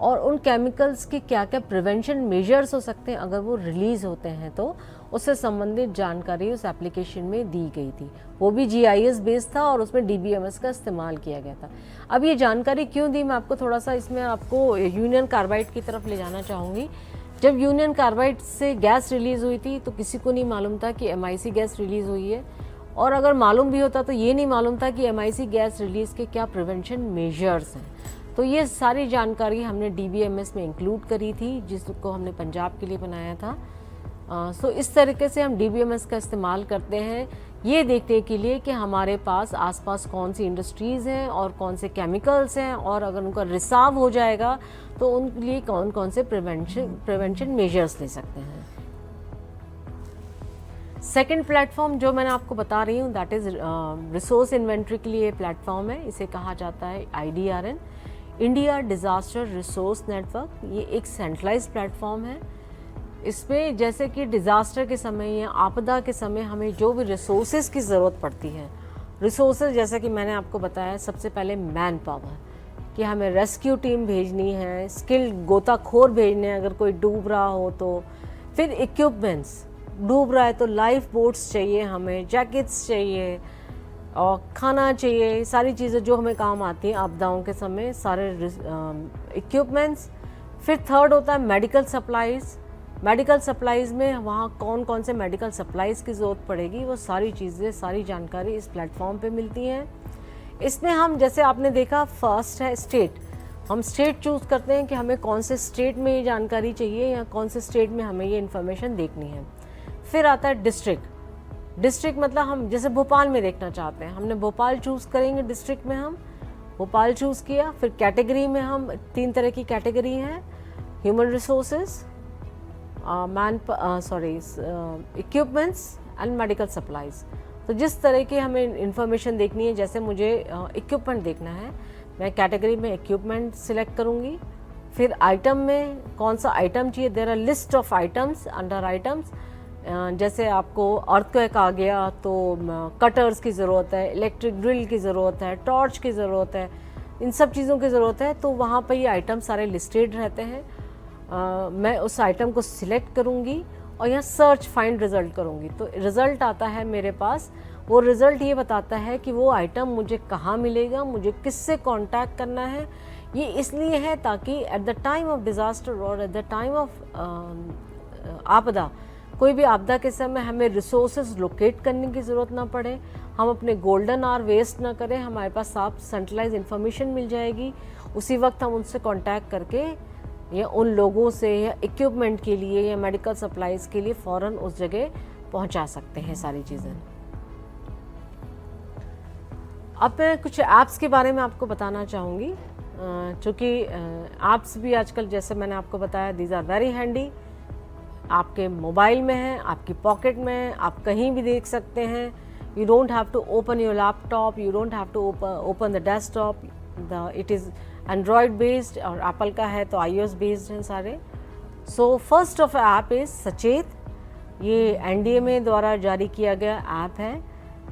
और उन केमिकल्स के क्या क्या प्रिवेंशन मेजर्स हो सकते हैं अगर वो रिलीज़ होते हैं, तो उससे संबंधित जानकारी उस एप्लीकेशन में दी गई थी। वो भी GIS बेस्ड था और उसमें DBMS का इस्तेमाल किया गया था। अब ये जानकारी क्यों दी, मैं आपको थोड़ा सा इसमें आपको यूनियन कार्बाइड की तरफ ले जाना चाहूँगी। जब यूनियन कार्बाइड से गैस रिलीज़ हुई थी तो किसी को नहीं मालूम था कि MIC गैस रिलीज़ हुई है, और अगर मालूम भी होता तो ये नहीं मालूम था कि MIC गैस रिलीज़ के क्या प्रिवेंशन मेजर्स हैं। तो ये सारी जानकारी हमने DBMS में इंक्लूड करी थी, जिसको हमने पंजाब के लिए बनाया था। सो इस तरीके से हम DBMS का इस्तेमाल करते हैं ये देखने के लिए कि हमारे पास आसपास कौन सी इंडस्ट्रीज़ हैं और कौन से केमिकल्स हैं, और अगर उनका रिसाव हो जाएगा तो उनके लिए कौन कौन से प्रिवेंशन मेजर्स ले सकते हैं। सेकंड प्लेटफॉर्म जो मैंने आपको बता रही हूँ दैट इज़ रिसोर्स इन्वेंट्री के लिए प्लेटफॉर्म है। इसे कहा जाता है IDRN, India disaster resource network. ये एक सेंट्रलाइज्ड प्लेटफॉर्म है। इसमें जैसे कि डिज़ास्टर के समय या आपदा के समय हमें जो भी रिसोर्सेज की ज़रूरत पड़ती है, रिसोर्सेज जैसे कि मैंने आपको बताया, सबसे पहले मैन पावर, कि हमें रेस्क्यू टीम भेजनी है, स्किल्ड गोताखोर भेजने हैं अगर कोई डूब रहा हो तो, फिर इक्विपमेंट्स, डूब रहा है तो लाइफ बोट्स चाहिए, हमें जैकेट्स चाहिए और खाना चाहिए, सारी चीज़ें जो हमें काम आती हैं आपदाओं के समय, सारे इक्विपमेंट्स। फिर थर्ड होता है मेडिकल सप्लाईज़। मेडिकल सप्लाईज़ में वहाँ कौन कौन से मेडिकल सप्लाईज़ की ज़रूरत पड़ेगी, वो सारी चीज़ें, सारी जानकारी इस प्लेटफॉर्म पे मिलती हैं। इसमें हम, जैसे आपने देखा, फर्स्ट है स्टेट। हम स्टेट चूज़ करते हैं कि हमें कौन से स्टेट में ये जानकारी चाहिए या कौन से स्टेट में हमें ये इन्फॉर्मेशन देखनी है। फिर आता है डिस्ट्रिक्ट। डिस्ट्रिक्ट मतलब हम जैसे भोपाल में देखना चाहते हैं, हमने भोपाल चूज़ करेंगे, डिस्ट्रिक्ट में हम भोपाल चूज़ किया। फिर कैटेगरी में हम 3 तरह की कैटेगरी हैं, human resources, equipments and medical supplies. तो जिस तरह की हमें इंफॉर्मेशन देखनी है, जैसे मुझे इक्विपमेंट देखना है, मैं कैटेगरी में इक्विपमेंट सिलेक्ट करूँगी। फिर आइटम में कौन सा आइटम चाहिए, there are list of items under items. जैसे आपको अर्थक्वेक आ गया तो कटर्स की ज़रूरत है, इलेक्ट्रिक ड्रिल की ज़रूरत है, टॉर्च की ज़रूरत है, इन सब चीज़ों की ज़रूरत है, तो वहाँ पर ये आइटम सारे लिस्टेड रहते हैं। मैं उस आइटम को सिलेक्ट करूँगी और यहाँ सर्च फाइंड रिज़ल्ट करूँगी, तो रिज़ल्ट आता है मेरे पास। वो रिज़ल्ट ये बताता है कि वो आइटम मुझे कहाँ मिलेगा, मुझे किससे कांटेक्ट करना है। ये इसलिए है ताकि at the time of disaster और एट द टाइम ऑफ आपदा, कोई भी आपदा के समय हमें रिसोर्सेज लोकेट करने की ज़रूरत ना पड़े, हम अपने गोल्डन आवर वेस्ट ना करें, हमारे पास साफ सेंट्रलाइज इन्फॉर्मेशन मिल जाएगी। उसी वक्त हम उनसे कांटेक्ट करके या उन लोगों से या इक्विपमेंट के लिए या मेडिकल सप्लाईज़ के लिए फ़ौरन उस जगह पहुंचा सकते हैं सारी चीज़ें। अब मैं कुछ ऐप्स के बारे में आपको बताना चाहूँगी, चूँकि ऐप्स भी आजकल, जैसे मैंने आपको बताया, दीज आर वेरी हैंडी। आपके मोबाइल में है, आपकी पॉकेट में है, आप कहीं भी देख सकते हैं। You don't have to open your laptop, you don't have to open the desktop. It is Android based और एप्पल का है तो iOS बेस्ड हैं सारे। So first of app is Sachet. ये NDMA द्वारा जारी किया गया ऐप है,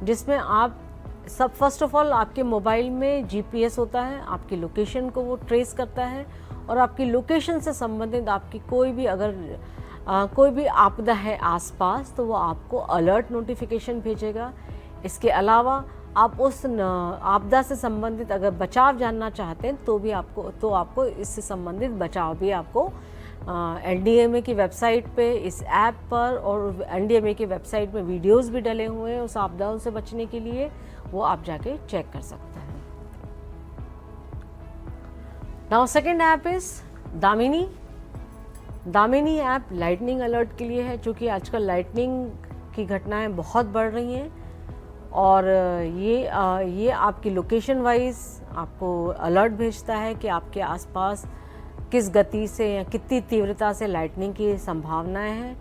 जिसमें आप फर्स्ट ऑफ ऑल आपके मोबाइल में GPS होता है, आपकी लोकेशन को वो ट्रेस करता है, और आपकी लोकेशन से संबंधित आपकी कोई भी अगर कोई भी आपदा है आसपास तो वो आपको अलर्ट नोटिफिकेशन भेजेगा। इसके अलावा आप उस आपदा से संबंधित अगर बचाव जानना चाहते हैं तो आपको इससे संबंधित बचाव भी आपको NDMA की वेबसाइट पे, इस ऐप पर, और NDMA की वेबसाइट में वीडियोस भी डले हुए हैं उस आपदाओं से बचने के लिए, वो आप जाके चेक कर सकते हैं। Now second app is Damini. Damini app lightning alert के लिए है, क्योंकि आजकल लाइटनिंग की घटनाएं बहुत बढ़ रही हैं, और ये आपकी लोकेशन वाइज आपको अलर्ट भेजता है कि आपके आसपास किस गति से या कितनी तीव्रता से लाइटनिंग की संभावनाएं हैं।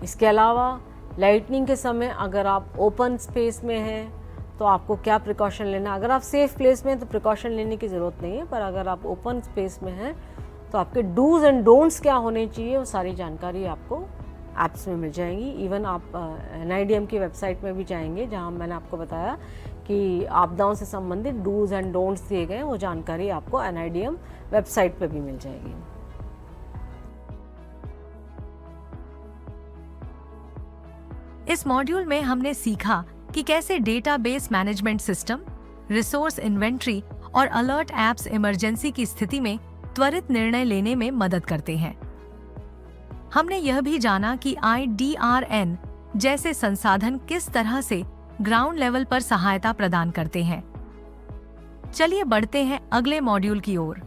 इसके अलावा लाइटनिंग के समय अगर आप ओपन स्पेस में हैं तो आपको क्या प्रिकॉशन लेना। अगर आप सेफ प्लेस में हैं तो प्रिकॉशन लेने की ज़रूरत नहीं है, पर अगर आप ओपन स्पेस में हैं तो आपके डूज एंड डोंट्स क्या होने चाहिए, वो सारी जानकारी आपको ऐप्स में मिल जाएंगी। इवन आप NIDM की वेबसाइट में भी जाएंगे, जहां मैंने आपको बताया कि आपदाओं से संबंधित डूज एंड डोंट्स दिए गए, वो जानकारी आपको NIDM वेबसाइट पे भी मिल जाएगी। इस मॉड्यूल में हमने सीखा कि कैसे database management system, resource inventory और अलर्ट ऐप्स इमरजेंसी की स्थिति में त्वरित निर्णय लेने में मदद करते हैं। हमने यह भी जाना कि IDRN जैसे संसाधन किस तरह से ग्राउंड लेवल पर सहायता प्रदान करते हैं। चलिए बढ़ते हैं अगले मॉड्यूल की ओर।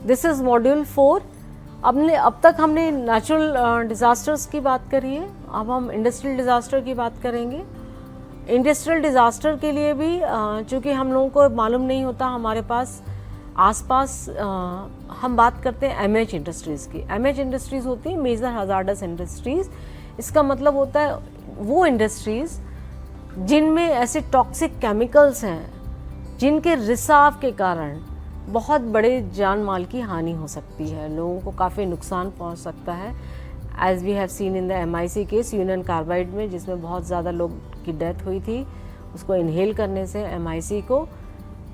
This is module 4। अब तक हमने नेचुरल डिज़ास्टर्स की बात करी है, अब हम इंडस्ट्रियल डिज़ास्टर की बात करेंगे। इंडस्ट्रियल डिज़ास्टर के लिए भी चूँकि हम लोगों को मालूम नहीं होता, हमारे पास आसपास हम बात करते हैं MH इंडस्ट्रीज़ की। MH इंडस्ट्रीज़ होती है मेजर हजार्डस इंडस्ट्रीज़। इसका मतलब होता है वो इंडस्ट्रीज़ जिनमें ऐसे टॉक्सिक केमिकल्स हैं जिनके रिसाव के कारण बहुत बड़े जान माल की हानि हो सकती है, लोगों को काफ़ी नुकसान पहुंच सकता है। As we have seen in the MIC case, Union Carbide में, जिसमें बहुत ज़्यादा लोग की डेथ हुई थी उसको इनहेल करने से MIC को।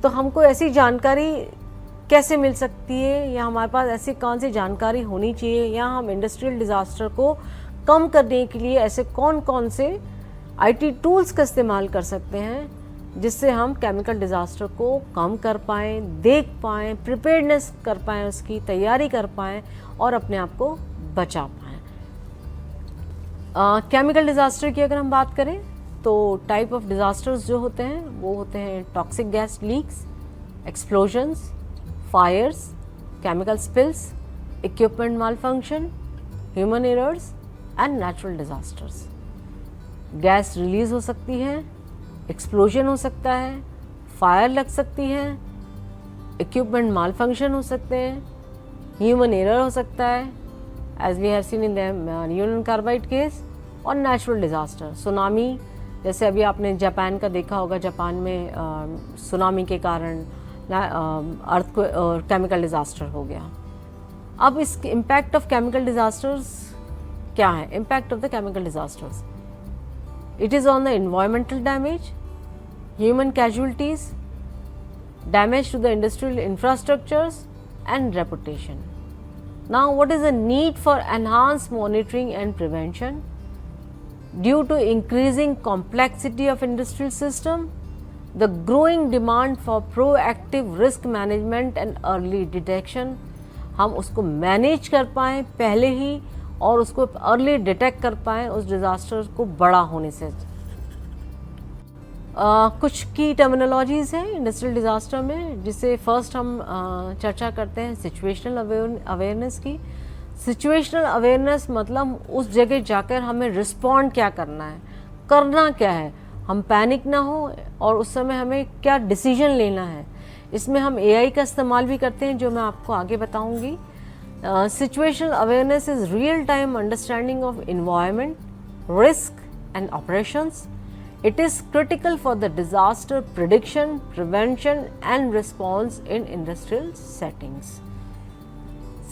तो हमको ऐसी जानकारी कैसे मिल सकती है, या हमारे पास ऐसी कौन सी जानकारी होनी चाहिए, या हम इंडस्ट्रियल डिज़ास्टर को कम करने के लिए ऐसे कौन कौन से IT टूल्स का इस्तेमाल कर सकते हैं जिससे हम केमिकल डिज़ास्टर को कम कर पाएँ, देख पाएँ, प्रिपेयर्डनेस कर पाएँ, उसकी तैयारी कर पाएँ और अपने आप को बचा पाएँ। केमिकल डिज़ास्टर की अगर हम बात करें तो टाइप ऑफ डिज़ास्टर्स जो होते हैं वो होते हैं toxic gas leaks, explosions, fires, chemical spills, equipment malfunction, human errors and natural disasters. Gas release हो सकती है, एक्सप्लोजन हो सकता है, फायर लग सकती है, इक्विपमेंट माल फंक्शन हो सकते हैं, ह्यूमन एरर हो सकता है as we have seen in the Union Carbide case, और नेचुरल डिज़ास्टर, सुनामी, जैसे अभी आपने जापान का देखा होगा, जापान में सुनामी के कारण अर्थ को केमिकल डिज़ास्टर हो गया। अब इस इम्पैक्ट ऑफ केमिकल डिज़ास्टर्स क्या है? Impact of the chemical disasters, it is on the environmental damage, human casualties, damage to the industrial infrastructures and reputation. Now what is the need for enhanced monitoring and prevention? Due to increasing complexity of industrial system, the growing demand for proactive risk management and early detection, हम उसको manage कर पाएँ पहले ही और उसको early detect कर पाएँ उस डिज़ास्टर को बड़ा होने से। कुछ की टर्मिनोलॉजीज़ हैं इंडस्ट्रियल डिज़ास्टर में, जिसे फर्स्ट हम चर्चा करते हैं सिचुएशनल अवेयरनेस की। सिचुएशनल अवेयरनेस मतलब उस जगह जाकर हमें रिस्पॉन्ड क्या करना है, करना क्या है, हम पैनिक ना हो और उस समय हमें क्या डिसीजन लेना है। इसमें हम AI का इस्तेमाल भी करते हैं, जो मैं आपको आगे बताऊँगी। Situational awareness is real-time understanding of environment, risk and operations. It is critical for the disaster prediction, prevention and response in industrial settings.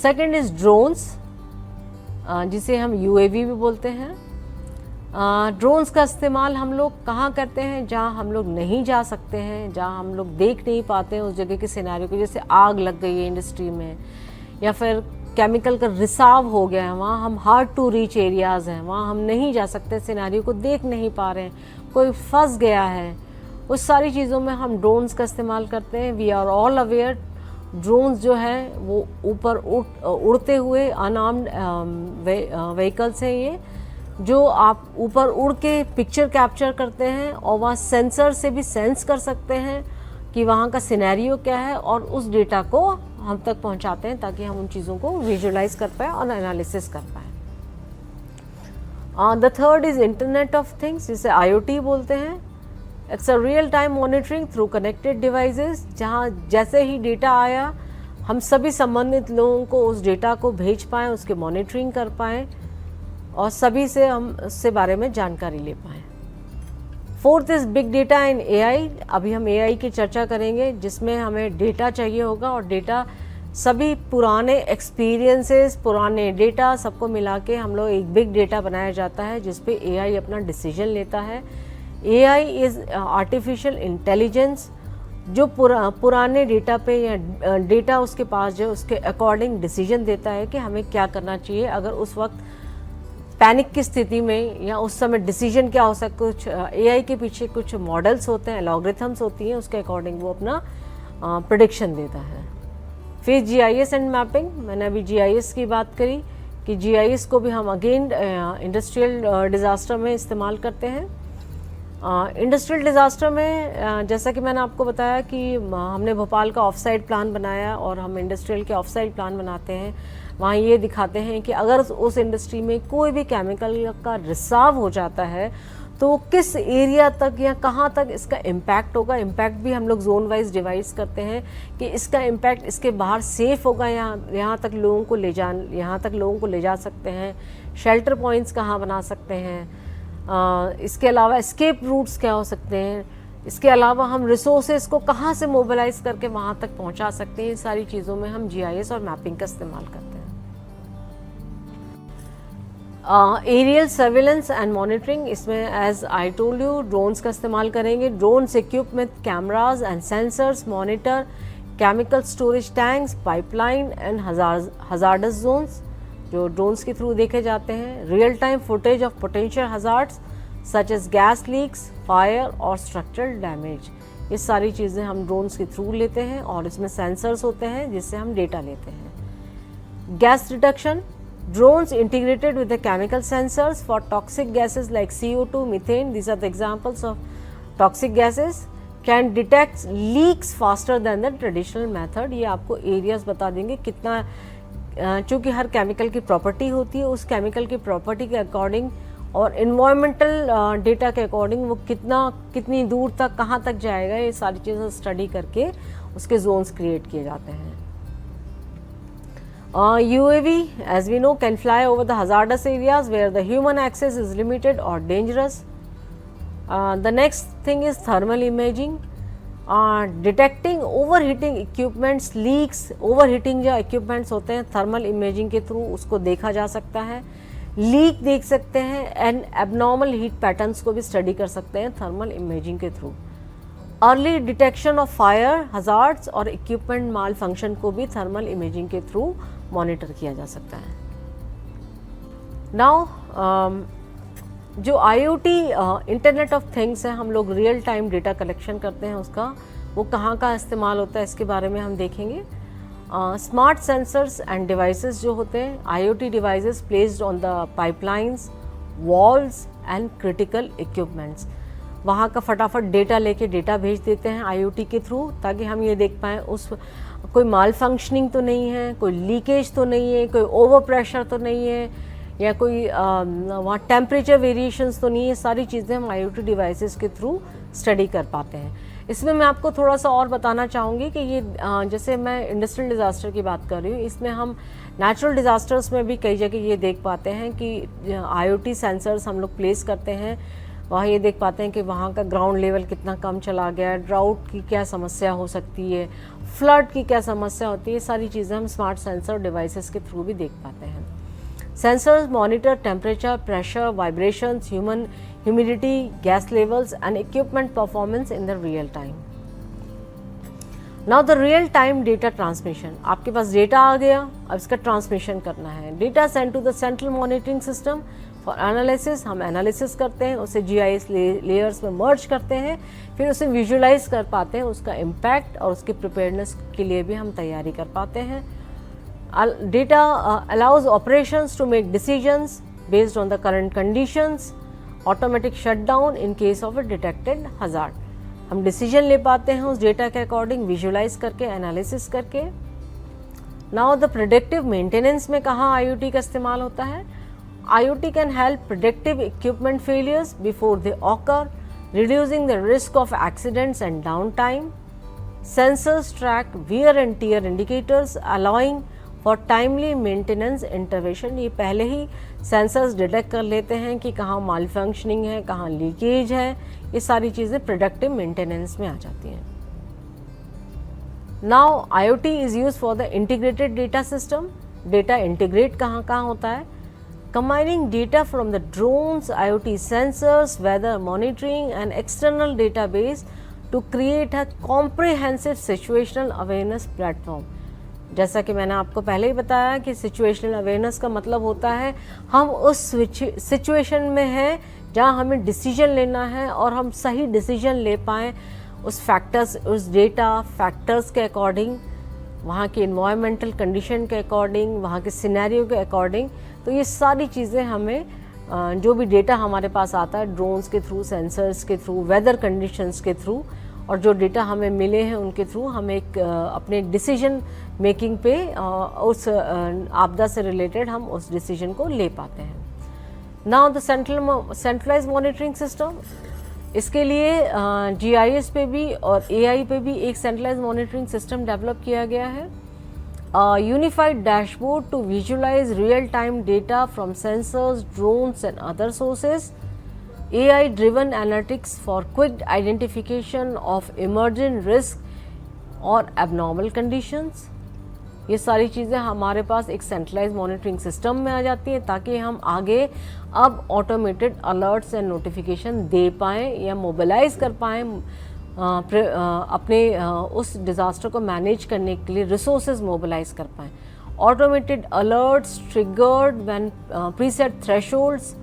Second is drones, जिसे हम UAV भी बोलते हैं। ड्रोन्स का इस्तेमाल हम लोग कहाँ करते हैं? जहाँ हम लोग नहीं जा सकते हैं, जहाँ हम लोग देख नहीं पाते हैं उस जगह के सिनेरियो को, जैसे आग लग गई है इंडस्ट्री में, या फिर केमिकल का रिसाव हो गया है, वहाँ हम हार्ड टू रीच एरियाज़ हैं, वहाँ हम नहीं जा सकते, सिनेरियो को देख नहीं पा रहे हैं, कोई फंस गया है, उस सारी चीज़ों में हम ड्रोन्स का इस्तेमाल करते हैं। We are all aware, drones जो हैं वो ऊपर उड़ते हुए अनआर्म्ड व्हीकल्स हैं ये, जो आप ऊपर उड़ के पिक्चर कैप्चर करते हैं और वहाँ सेंसर से भी सेंस कर सकते हैं कि वहाँ का सिनेरियो क्या है, और उस डेटा को हम तक पहुँचाते हैं ताकि हम उन चीज़ों को विजुअलाइज कर पाएँ और एनालिसिस कर पाएँ। The third is internet of things, जिसे IoT बोलते हैं। It's a real time monitoring through connected devices, जहाँ जैसे ही डेटा आया हम सभी संबंधित लोगों को उस डेटा को भेज पाएँ, उसके मॉनिटरिंग कर पाएँ और सभी से हम उससे बारे में जानकारी ले पाएँ। Fourth is big data in AI। अभी हम AI की चर्चा करेंगे, जिसमें हमें डेटा चाहिए होगा, और डेटा सभी पुराने एक्सपीरियंसेस, पुराने डेटा सबको मिला के हम लोग एक बिग डेटा बनाया जाता है, जिस पे AI अपना डिसीजन लेता है। AI इज़ आर्टिफिशियल इंटेलिजेंस, जो पुराने डेटा पे या डेटा उसके पास जो उसके अकॉर्डिंग डिसीजन देता है कि हमें क्या करना चाहिए अगर उस वक्त पैनिक की स्थिति में, या उस समय डिसीजन क्या हो सकता है। कुछ AI के पीछे कुछ मॉडल्स होते हैं, एल्गोरिथम्स होती हैं, उसके अकॉर्डिंग वो अपना प्रेडिक्शन देता है। फिर GIS एंड मैपिंग, मैंने अभी GIS की बात करी कि GIS को भी हम अगेन इंडस्ट्रियल डिज़ास्टर में इस्तेमाल करते हैं। इंडस्ट्रियल डिज़ास्टर में जैसा कि मैंने आपको बताया कि हमने भोपाल का ऑफ साइट प्लान बनाया और हम इंडस्ट्रियल के ऑफ साइट प्लान बनाते हैं। वहाँ ये दिखाते हैं कि अगर उस इंडस्ट्री में कोई भी केमिकल का रिसाव हो जाता है तो किस एरिया तक या कहाँ तक इसका इम्पैक्ट होगा। इम्पैक्ट भी हम लोग जोन वाइज डिवाइड करते हैं कि इसका इम्पैक्ट इसके बाहर सेफ होगा, यहाँ तक लोगों को ले जा सकते हैं, शेल्टर पॉइंट्स कहाँ बना सकते हैं, इसके अलावा एस्केप रूट्स क्या हो सकते हैं, इसके अलावा हम रिसोर्सेज को कहाँ से मोबिलाइज करके वहाँ तक पहुँचा सकते हैं। इन सारी चीज़ों में हम GIS और मैपिंग का इस्तेमाल करते हैं। एरियल सर्विलेंस एंड मॉनिटरिंग, इसमें as I told you drones का इस्तेमाल करेंगे। Drones equip with cameras and sensors monitor chemical storage tanks, pipeline and hazardous zones जो ड्रोन्स के थ्रू देखे जाते हैं। Real time footage of potential hazards such as gas leaks, fire और structural damage, ये सारी चीज़ें हम ड्रोन्स के थ्रू लेते हैं और इसमें सेंसर्स होते हैं जिससे हम डेटा लेते हैं। Gas detection, drones integrated with the chemical sensors for toxic gases like CO2, methane, these are the examples of toxic gases, can detect leaks faster than the traditional method। ये आपको areas बता देंगे कितना, चूँकि हर chemical की property होती है, उस केमिकल की प्रॉपर्टी के अकॉर्डिंग और इन्वायरमेंटल डेटा के अकॉर्डिंग वो कितनी दूर तक कहाँ तक जाएगा, ये सारी चीज़ें स्टडी करके उसके जोन्स क्रिएट किए जाते हैं। UAV, as we know, can fly over the hazardous areas where the human access is limited or dangerous. The next thing is thermal imaging, detecting overheating equipments, leaks, overheating जो equipments होते हैं thermal imaging के through उसको देखा जा सकता है। Leak देख सकते हैं एंड एबनॉर्मल हीट पैटर्न्स को भी स्टडी कर सकते हैं थर्मल इमेजिंग के through. Early detection of fire hazards और इक्विपमेंट माल फंक्शन को भी थर्मल इमेजिंग के थ्रू मॉनिटर किया जा सकता है। नाउ जो IoT इंटरनेट ऑफ थिंग्स है, हम लोग रियल टाइम डेटा कलेक्शन करते हैं उसका, वो कहाँ का इस्तेमाल होता है इसके बारे में हम देखेंगे। स्मार्ट सेंसर्स एंड डिवाइसेस जो होते हैं, IoT devices placed on the pipelines, walls and critical equipments, वहाँ का फटाफट डेटा लेके डेटा भेज देते हैं IoT के थ्रू, ताकि हम ये देख पाएँ उस कोई माल फंक्शनिंग तो नहीं है, कोई लीकेज तो नहीं है, कोई ओवर प्रेशर तो नहीं है, या कोई वहाँ टेम्परेचर वेरिएशंस तो नहीं है। सारी चीज़ें हम IoT डिवाइसेस के थ्रू स्टडी कर पाते हैं। इसमें मैं आपको थोड़ा सा और बताना चाहूँगी कि ये जैसे मैं इंडस्ट्रियल डिज़ास्टर की बात कर रही हूँ, इसमें हम नेचुरल डिज़ास्टर्स में भी कई जगह ये देख पाते हैं कि IoT सेंसर्स हम लोग प्लेस करते हैं, वहाँ ये देख पाते हैं कि वहाँ का ग्राउंड लेवल कितना कम चला गया है, ड्राउट की क्या समस्या हो सकती है, फ्लड की क्या समस्या होती है, सारी चीज़ें हम स्मार्ट सेंसर डिवाइसेस के थ्रू भी देख पाते हैं। Sensors monitor temperature, pressure, vibrations, human humidity, gas levels and equipment performance in the real time. Now the real time data transmission, आपके पास डेटा आ गया, अब इसका ट्रांसमिशन करना है। Data send to the central monitoring system for analysis, हम analysis करते हैं, उसे GIS लेयर्स में मर्ज करते हैं, फिर उसे विजुलाइज कर पाते हैं, उसका इम्पैक्ट और उसके प्रिपेयर्डनेस के लिए भी हम तैयारी कर पाते हैं। Data allows operations to make decisions based on the current conditions, automatic shutdown in case of a detected hazard, हम डिसीजन ले पाते हैं उस डेटा के अकॉर्डिंग विजुलाइज करके, एनालिसिस करके। नाउ द प्रेडिक्टिव मेंटेनेंस में कहाँ IoT का इस्तेमाल होता है। IoT can help predictive equipment failures before they occur, reducing the risk of accidents and downtime. Sensors track wear and tear indicators, allowing for timely maintenance intervention। ये पहले ही sensors detect कर लेते हैं कि कहाँ माल फंक्शनिंग है, कहाँ लीकेज है, ये सारी चीज़ें प्रोडक्टिव मेंटेनेंस में आ जाती हैं। Now IoT is use for the integrated data system, data integrate कहाँ कहाँ होता है। Combining data from the drones, IoT sensors, weather monitoring and external database to create a comprehensive situational awareness platform। जैसा कि मैंने आपको पहले ही बताया कि situational awareness का मतलब होता है हम उस सिचुएशन में हैं जहाँ हमें डिसीजन लेना है और हम सही डिसीजन ले पाएँ उस फैक्टर्स, उस डेटा फैक्टर्स के अकॉर्डिंग, वहाँ के इन्वायरमेंटल कंडीशन के अकॉर्डिंग, वहाँ के सिनेरियो के अकॉर्डिंग। तो ये सारी चीज़ें हमें जो भी डेटा हमारे पास आता है ड्रोन्स के थ्रू, सेंसर्स के थ्रू, वेदर कंडीशंस के थ्रू, और जो डेटा हमें मिले हैं उनके थ्रू हम एक अपने डिसीजन मेकिंग पे उस आपदा से रिलेटेड हम उस डिसीजन को ले पाते हैं। Now the centralize monitoring system, इसके लिए GIS पे भी और AI पे भी एक सेंट्रलाइज मॉनिटरिंग सिस्टम डेवलप किया गया है। Unified dashboard to visualize real time data from sensors, drones and other sources, AI driven analytics for quick identification of emerging risk और abnormal conditions। ये सारी चीज़ें हमारे पास एक सेंट्रलाइज मॉनिटरिंग सिस्टम में आ जाती हैं ताकि हम आगे अब ऑटोमेटेड अलर्ट्स एंड नोटिफिकेशन दे पाएँ या मोबिलाइज कर पाएँ अपने उस डिज़ास्टर को मैनेज करने के लिए रिसोर्सेज मोबिलाइज कर पाएँ। Automated alerts triggered when preset thresholds,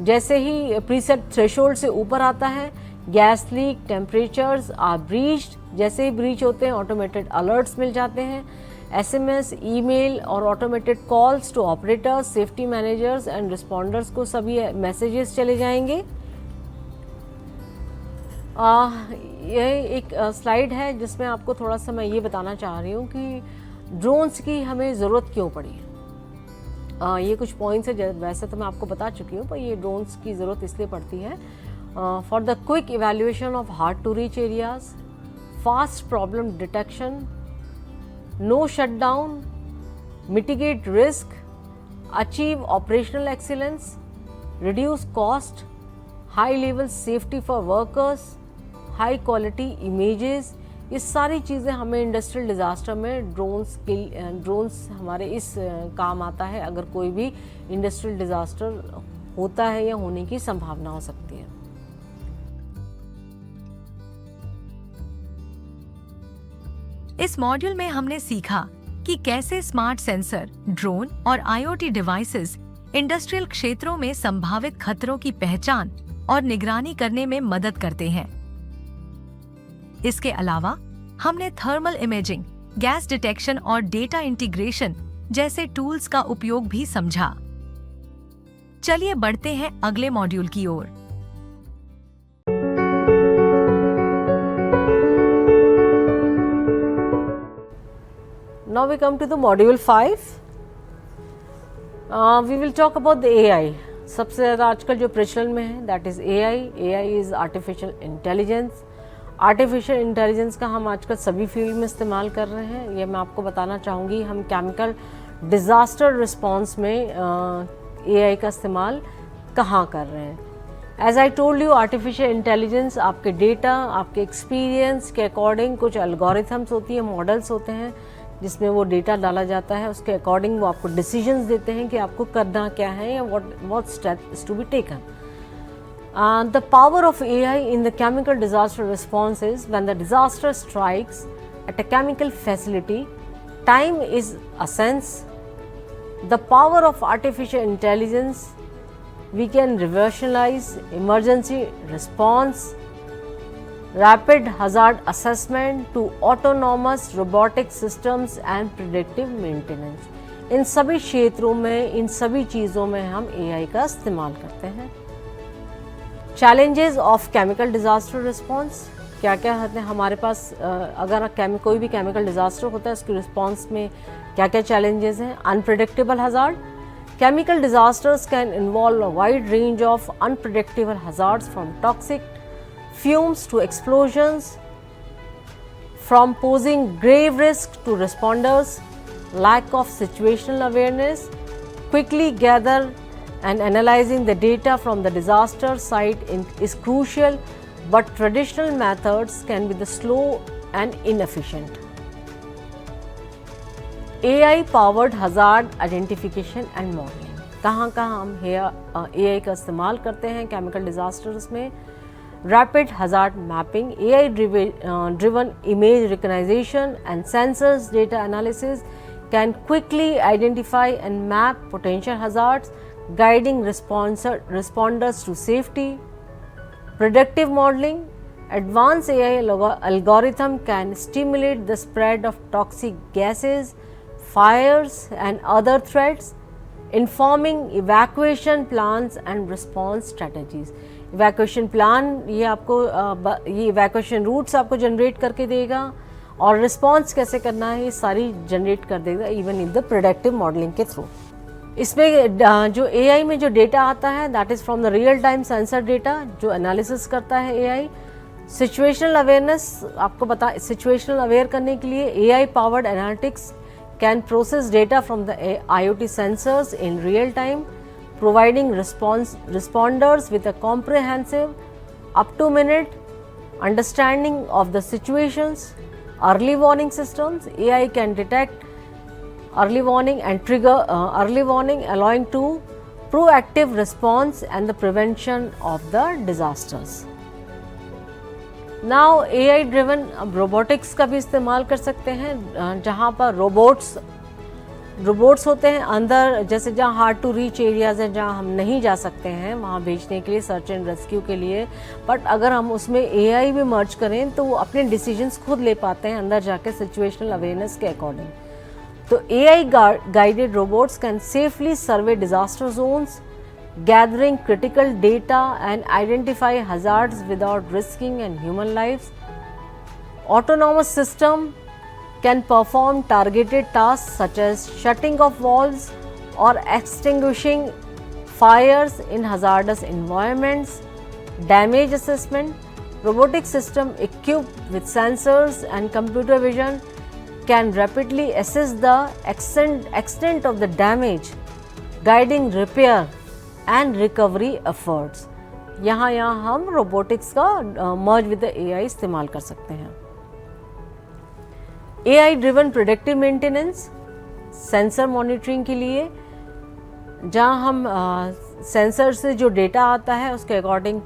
जैसे ही प्रीसेट थ्रेशोल्ड से ऊपर आता है, gas leak, temperatures are breached, जैसे ही ब्रीच होते हैं ऑटोमेटेड अलर्ट्स मिल जाते हैं। SMS, ईमेल और automated calls to operators, safety managers and responders को सभी मैसेजेस चले जाएंगे। यह एक स्लाइड है जिसमें आपको थोड़ा सा मैं ये बताना चाह रही हूँ कि ड्रोन्स की हमें ज़रूरत क्यों पड़ी है। ये कुछ पॉइंट्स है, वैसे तो मैं आपको बता चुकी हूँ, पर ये ड्रोन्स की ज़रूरत इसलिए पड़ती है for the quick evaluation of hard to reach areas, fast problem detection, no shutdown, mitigate risk, achieve operational excellence, reduce cost, high level safety for workers, high quality images. ये सारी चीज़ें हमें इंडस्ट्रियल डिज़ास्टर में drones हमारे इस काम आता है अगर कोई भी इंडस्ट्रियल डिज़ास्टर होता है या होने की संभावना हो सकती है। इस मॉड्यूल में हमने सीखा कि कैसे स्मार्ट सेंसर, ड्रोन और IoT डिवाइसेस इंडस्ट्रियल क्षेत्रों में संभावित खतरों की पहचान और निगरानी करने में मदद करते हैं। इसके अलावा हमने थर्मल इमेजिंग, गैस डिटेक्शन और डेटा इंटीग्रेशन जैसे टूल्स का उपयोग भी समझा। चलिए बढ़ते हैं अगले मॉड्यूल की ओर। Now we come to the module 5. We will talk about the AI. सबसे ज़्यादा आजकल जो प्रचलन में है that is AI. AI is artificial intelligence. Artificial intelligence का हम आजकल सभी फील्ड में इस्तेमाल कर रहे हैं। ये मैं आपको बताना चाहूँगी, हम केमिकल डिज़ास्टर रिस्पॉन्स में AI का इस्तेमाल कहाँ कर रहे हैं। As I told you, artificial intelligence आपके डेटा, आपके एक्सपीरियंस के अकॉर्डिंग कुछ एल्गोरिथम्स होती हैं, मॉडल्स होते हैं जिसमें वो डेटा डाला जाता है, उसके अकॉर्डिंग वो आपको डिसीजंस देते हैं कि आपको करना क्या है या what step is to be taken. The power of AI in the chemical disaster response is when the disaster strikes at a chemical facility, time is essence. The power of artificial intelligence, we can revolutionize emergency response, rapid hazard assessment to autonomous robotic systems and predictive maintenance. इन सभी क्षेत्रों में, इन सभी चीज़ों में हम AI का इस्तेमाल करते हैं। Challenges of chemical disaster response, क्या क्या होते हैं हमारे पास अगर कोई भी केमिकल डिज़ास्टर होता है उसके रिस्पॉन्स में क्या क्या चैलेंजेस हैं। Unpredictable hazard, chemical disasters can involve a wide range of unpredictable hazards from toxic fumes to explosions, from posing grave risk to responders, lack of situational awareness, quickly gather and analyzing the data from the disaster site is crucial, but traditional methods can be the slow and inefficient. AI powered hazard identification and modeling, कहाँ हम AI का इस्तेमाल करते हैं chemical disasters में। Rapid hazard mapping, AI driven image recognition and sensors data analysis can quickly identify and map potential hazards, guiding responders to safety. Predictive modeling, Advanced AI algorithm can stimulate the spread of toxic gases, fires and other threats, informing evacuation plans and response strategies. Evacuation plan ये आपको ये evacuation routes आपको generate करके देगा और response कैसे करना है ये सारी generate कर देगा even in the predictive modeling के through. इसमें जो AI में जो डेटा आता है that is from the real time sensor data जो analysis करता है AI. सिचुएशनल अवेयरनेस आपको सिचुएशनल अवेयर करने के लिए AI powered analytics can process data from the IoT sensors in real time, providing responders with a comprehensive up to minute understanding of the situations. Early warning systems AI can detect early warning and trigger early warning allowing to proactive response and the prevention of the disasters. Now AI driven अब robotics का भी इस्तेमाल कर सकते हैं जहाँ पर robots होते हैं अंदर, जैसे जहाँ हार्ड टू रीच एरियाज़ हैं जहाँ हम नहीं जा सकते हैं वहाँ भेजने के लिए, सर्च एंड रेस्क्यू के लिए. बट अगर हम उसमें AI भी मर्ज करें तो वो अपने डिसीजंस खुद ले पाते हैं अंदर जाके सिचुएशनल अवेयरनेस के अकॉर्डिंग. तो AI guided robots can safely survey disaster zones, gathering critical data and identify hazards without risking and human lives. Autonomous system can perform targeted tasks such as shutting off valves or extinguishing fires in hazardous environments. Damage assessment. Robotic system equipped with sensors and computer vision can rapidly assess the extent of the damage, guiding repair and recovery efforts. यहाँ हम robotics का merge with the AI इस्तेमाल कर सकते हैं. AI driven predictive maintenance sensor monitoring के लिए, जहाँ हम सेंसर से जो डेटा आता है उसके अकॉर्डिंग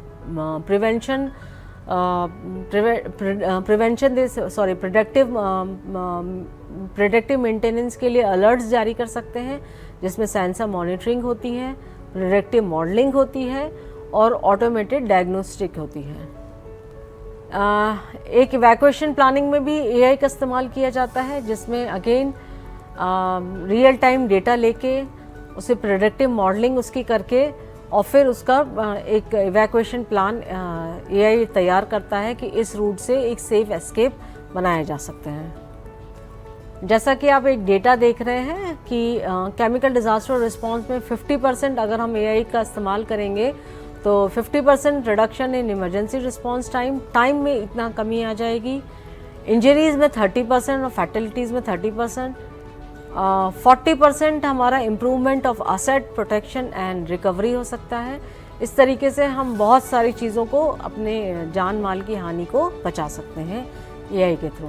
प्रेडिक्टिव मेंटेनेंस के लिए अलर्ट्स जारी कर सकते हैं जिसमें सेंसर मॉनिटरिंग होती है, प्रेडिक्टिव मॉडलिंग होती है और ऑटोमेटेड डायग्नोस्टिक होती है. एक इवैक्यूएशन प्लानिंग में भी AI का इस्तेमाल किया जाता है जिसमें अगेन रियल टाइम डेटा लेके उसे प्रेडिक्टिव मॉडलिंग उसकी करके और फिर उसका एक इवैक्यूएशन प्लान AI तैयार करता है कि इस रूट से एक सेफ एस्केप बनाए जा सकते हैं. जैसा कि आप एक डेटा देख रहे हैं कि केमिकल डिज़ास्टर रिस्पांस में 50% अगर हम AI का इस्तेमाल करेंगे तो 50% reduction in emergency response time में इतना कमी आ जाएगी. इंजरीज़ में 30% और फैटलिटीज़ में 30%. 40% हमारा improvement of asset protection and recovery हो सकता है. इस तरीके से हम बहुत सारी चीज़ों को अपने जान माल की हानि को बचा सकते हैं AI के थ्रू.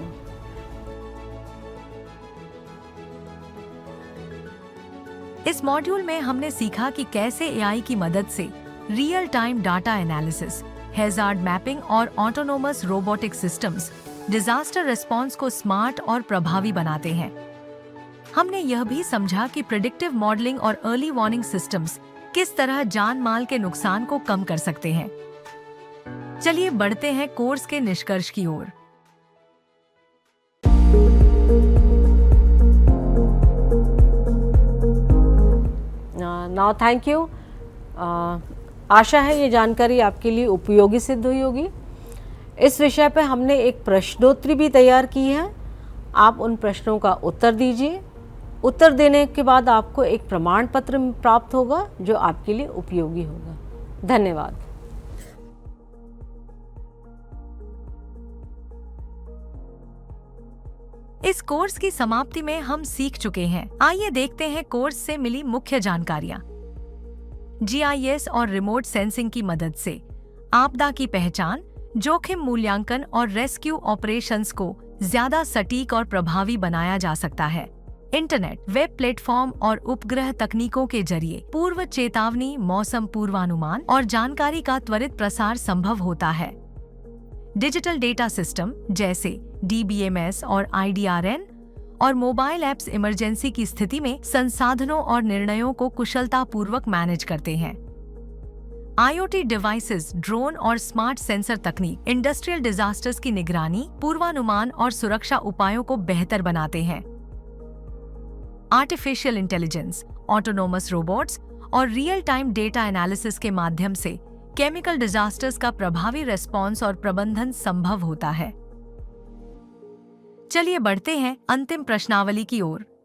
इस मॉड्यूल में हमने सीखा कि कैसे AI की मदद से real time data analysis, hazard mapping और autonomous robotic systems disaster response को स्मार्ट और प्रभावी बनाते हैं. हमने यह भी समझा कि प्रेडिक्टिव मॉडलिंग और अर्ली वार्निंग सिस्टम्स किस तरह जान माल के नुकसान को कम कर सकते हैं. चलिए बढ़ते हैं कोर्स के निष्कर्ष की ओर. Now thank you. आशा है ये जानकारी आपके लिए उपयोगी सिद्ध हुई होगी. इस विषय पर हमने एक प्रश्नोत्तरी भी तैयार की है. आप उन प्रश्नों का उत्तर दीजिए. उत्तर देने के बाद आपको एक प्रमाण पत्र प्राप्त होगा जो आपके लिए उपयोगी होगा. धन्यवाद. इस कोर्स की समाप्ति में हम सीख चुके हैं. आइए देखते हैं कोर्स से मिली मुख्य जानकारियाँ. GIS और रिमोट सेंसिंग की मदद से आपदा की पहचान, जोखिम मूल्यांकन और रेस्क्यू ऑपरेशंस को ज्यादा सटीक और प्रभावी बनाया जा सकता है. इंटरनेट, वेब प्लेटफॉर्म और उपग्रह तकनीकों के जरिए पूर्व चेतावनी, मौसम पूर्वानुमान और जानकारी का त्वरित प्रसार संभव होता है. डिजिटल डेटा सिस्टम जैसे DBMS और IDRN और मोबाइल ऐप्स इमरजेंसी की स्थिति में संसाधनों और निर्णयों को कुशलतापूर्वक मैनेज करते हैं. IoT डिवाइसेस, ड्रोन और स्मार्ट सेंसर तकनीक इंडस्ट्रियल डिजास्टर्स की निगरानी, पूर्वानुमान और सुरक्षा उपायों को बेहतर बनाते हैं। आर्टिफिशियल इंटेलिजेंस, ऑटोनोमस रोबोट्स और रियल टाइम डेटा एनालिसिस के माध्यम से केमिकल डिजास्टर्स का प्रभावी रेस्पॉन्स और प्रबंधन संभव होता है। चलिए बढ़ते हैं अंतिम प्रश्नावली की ओर।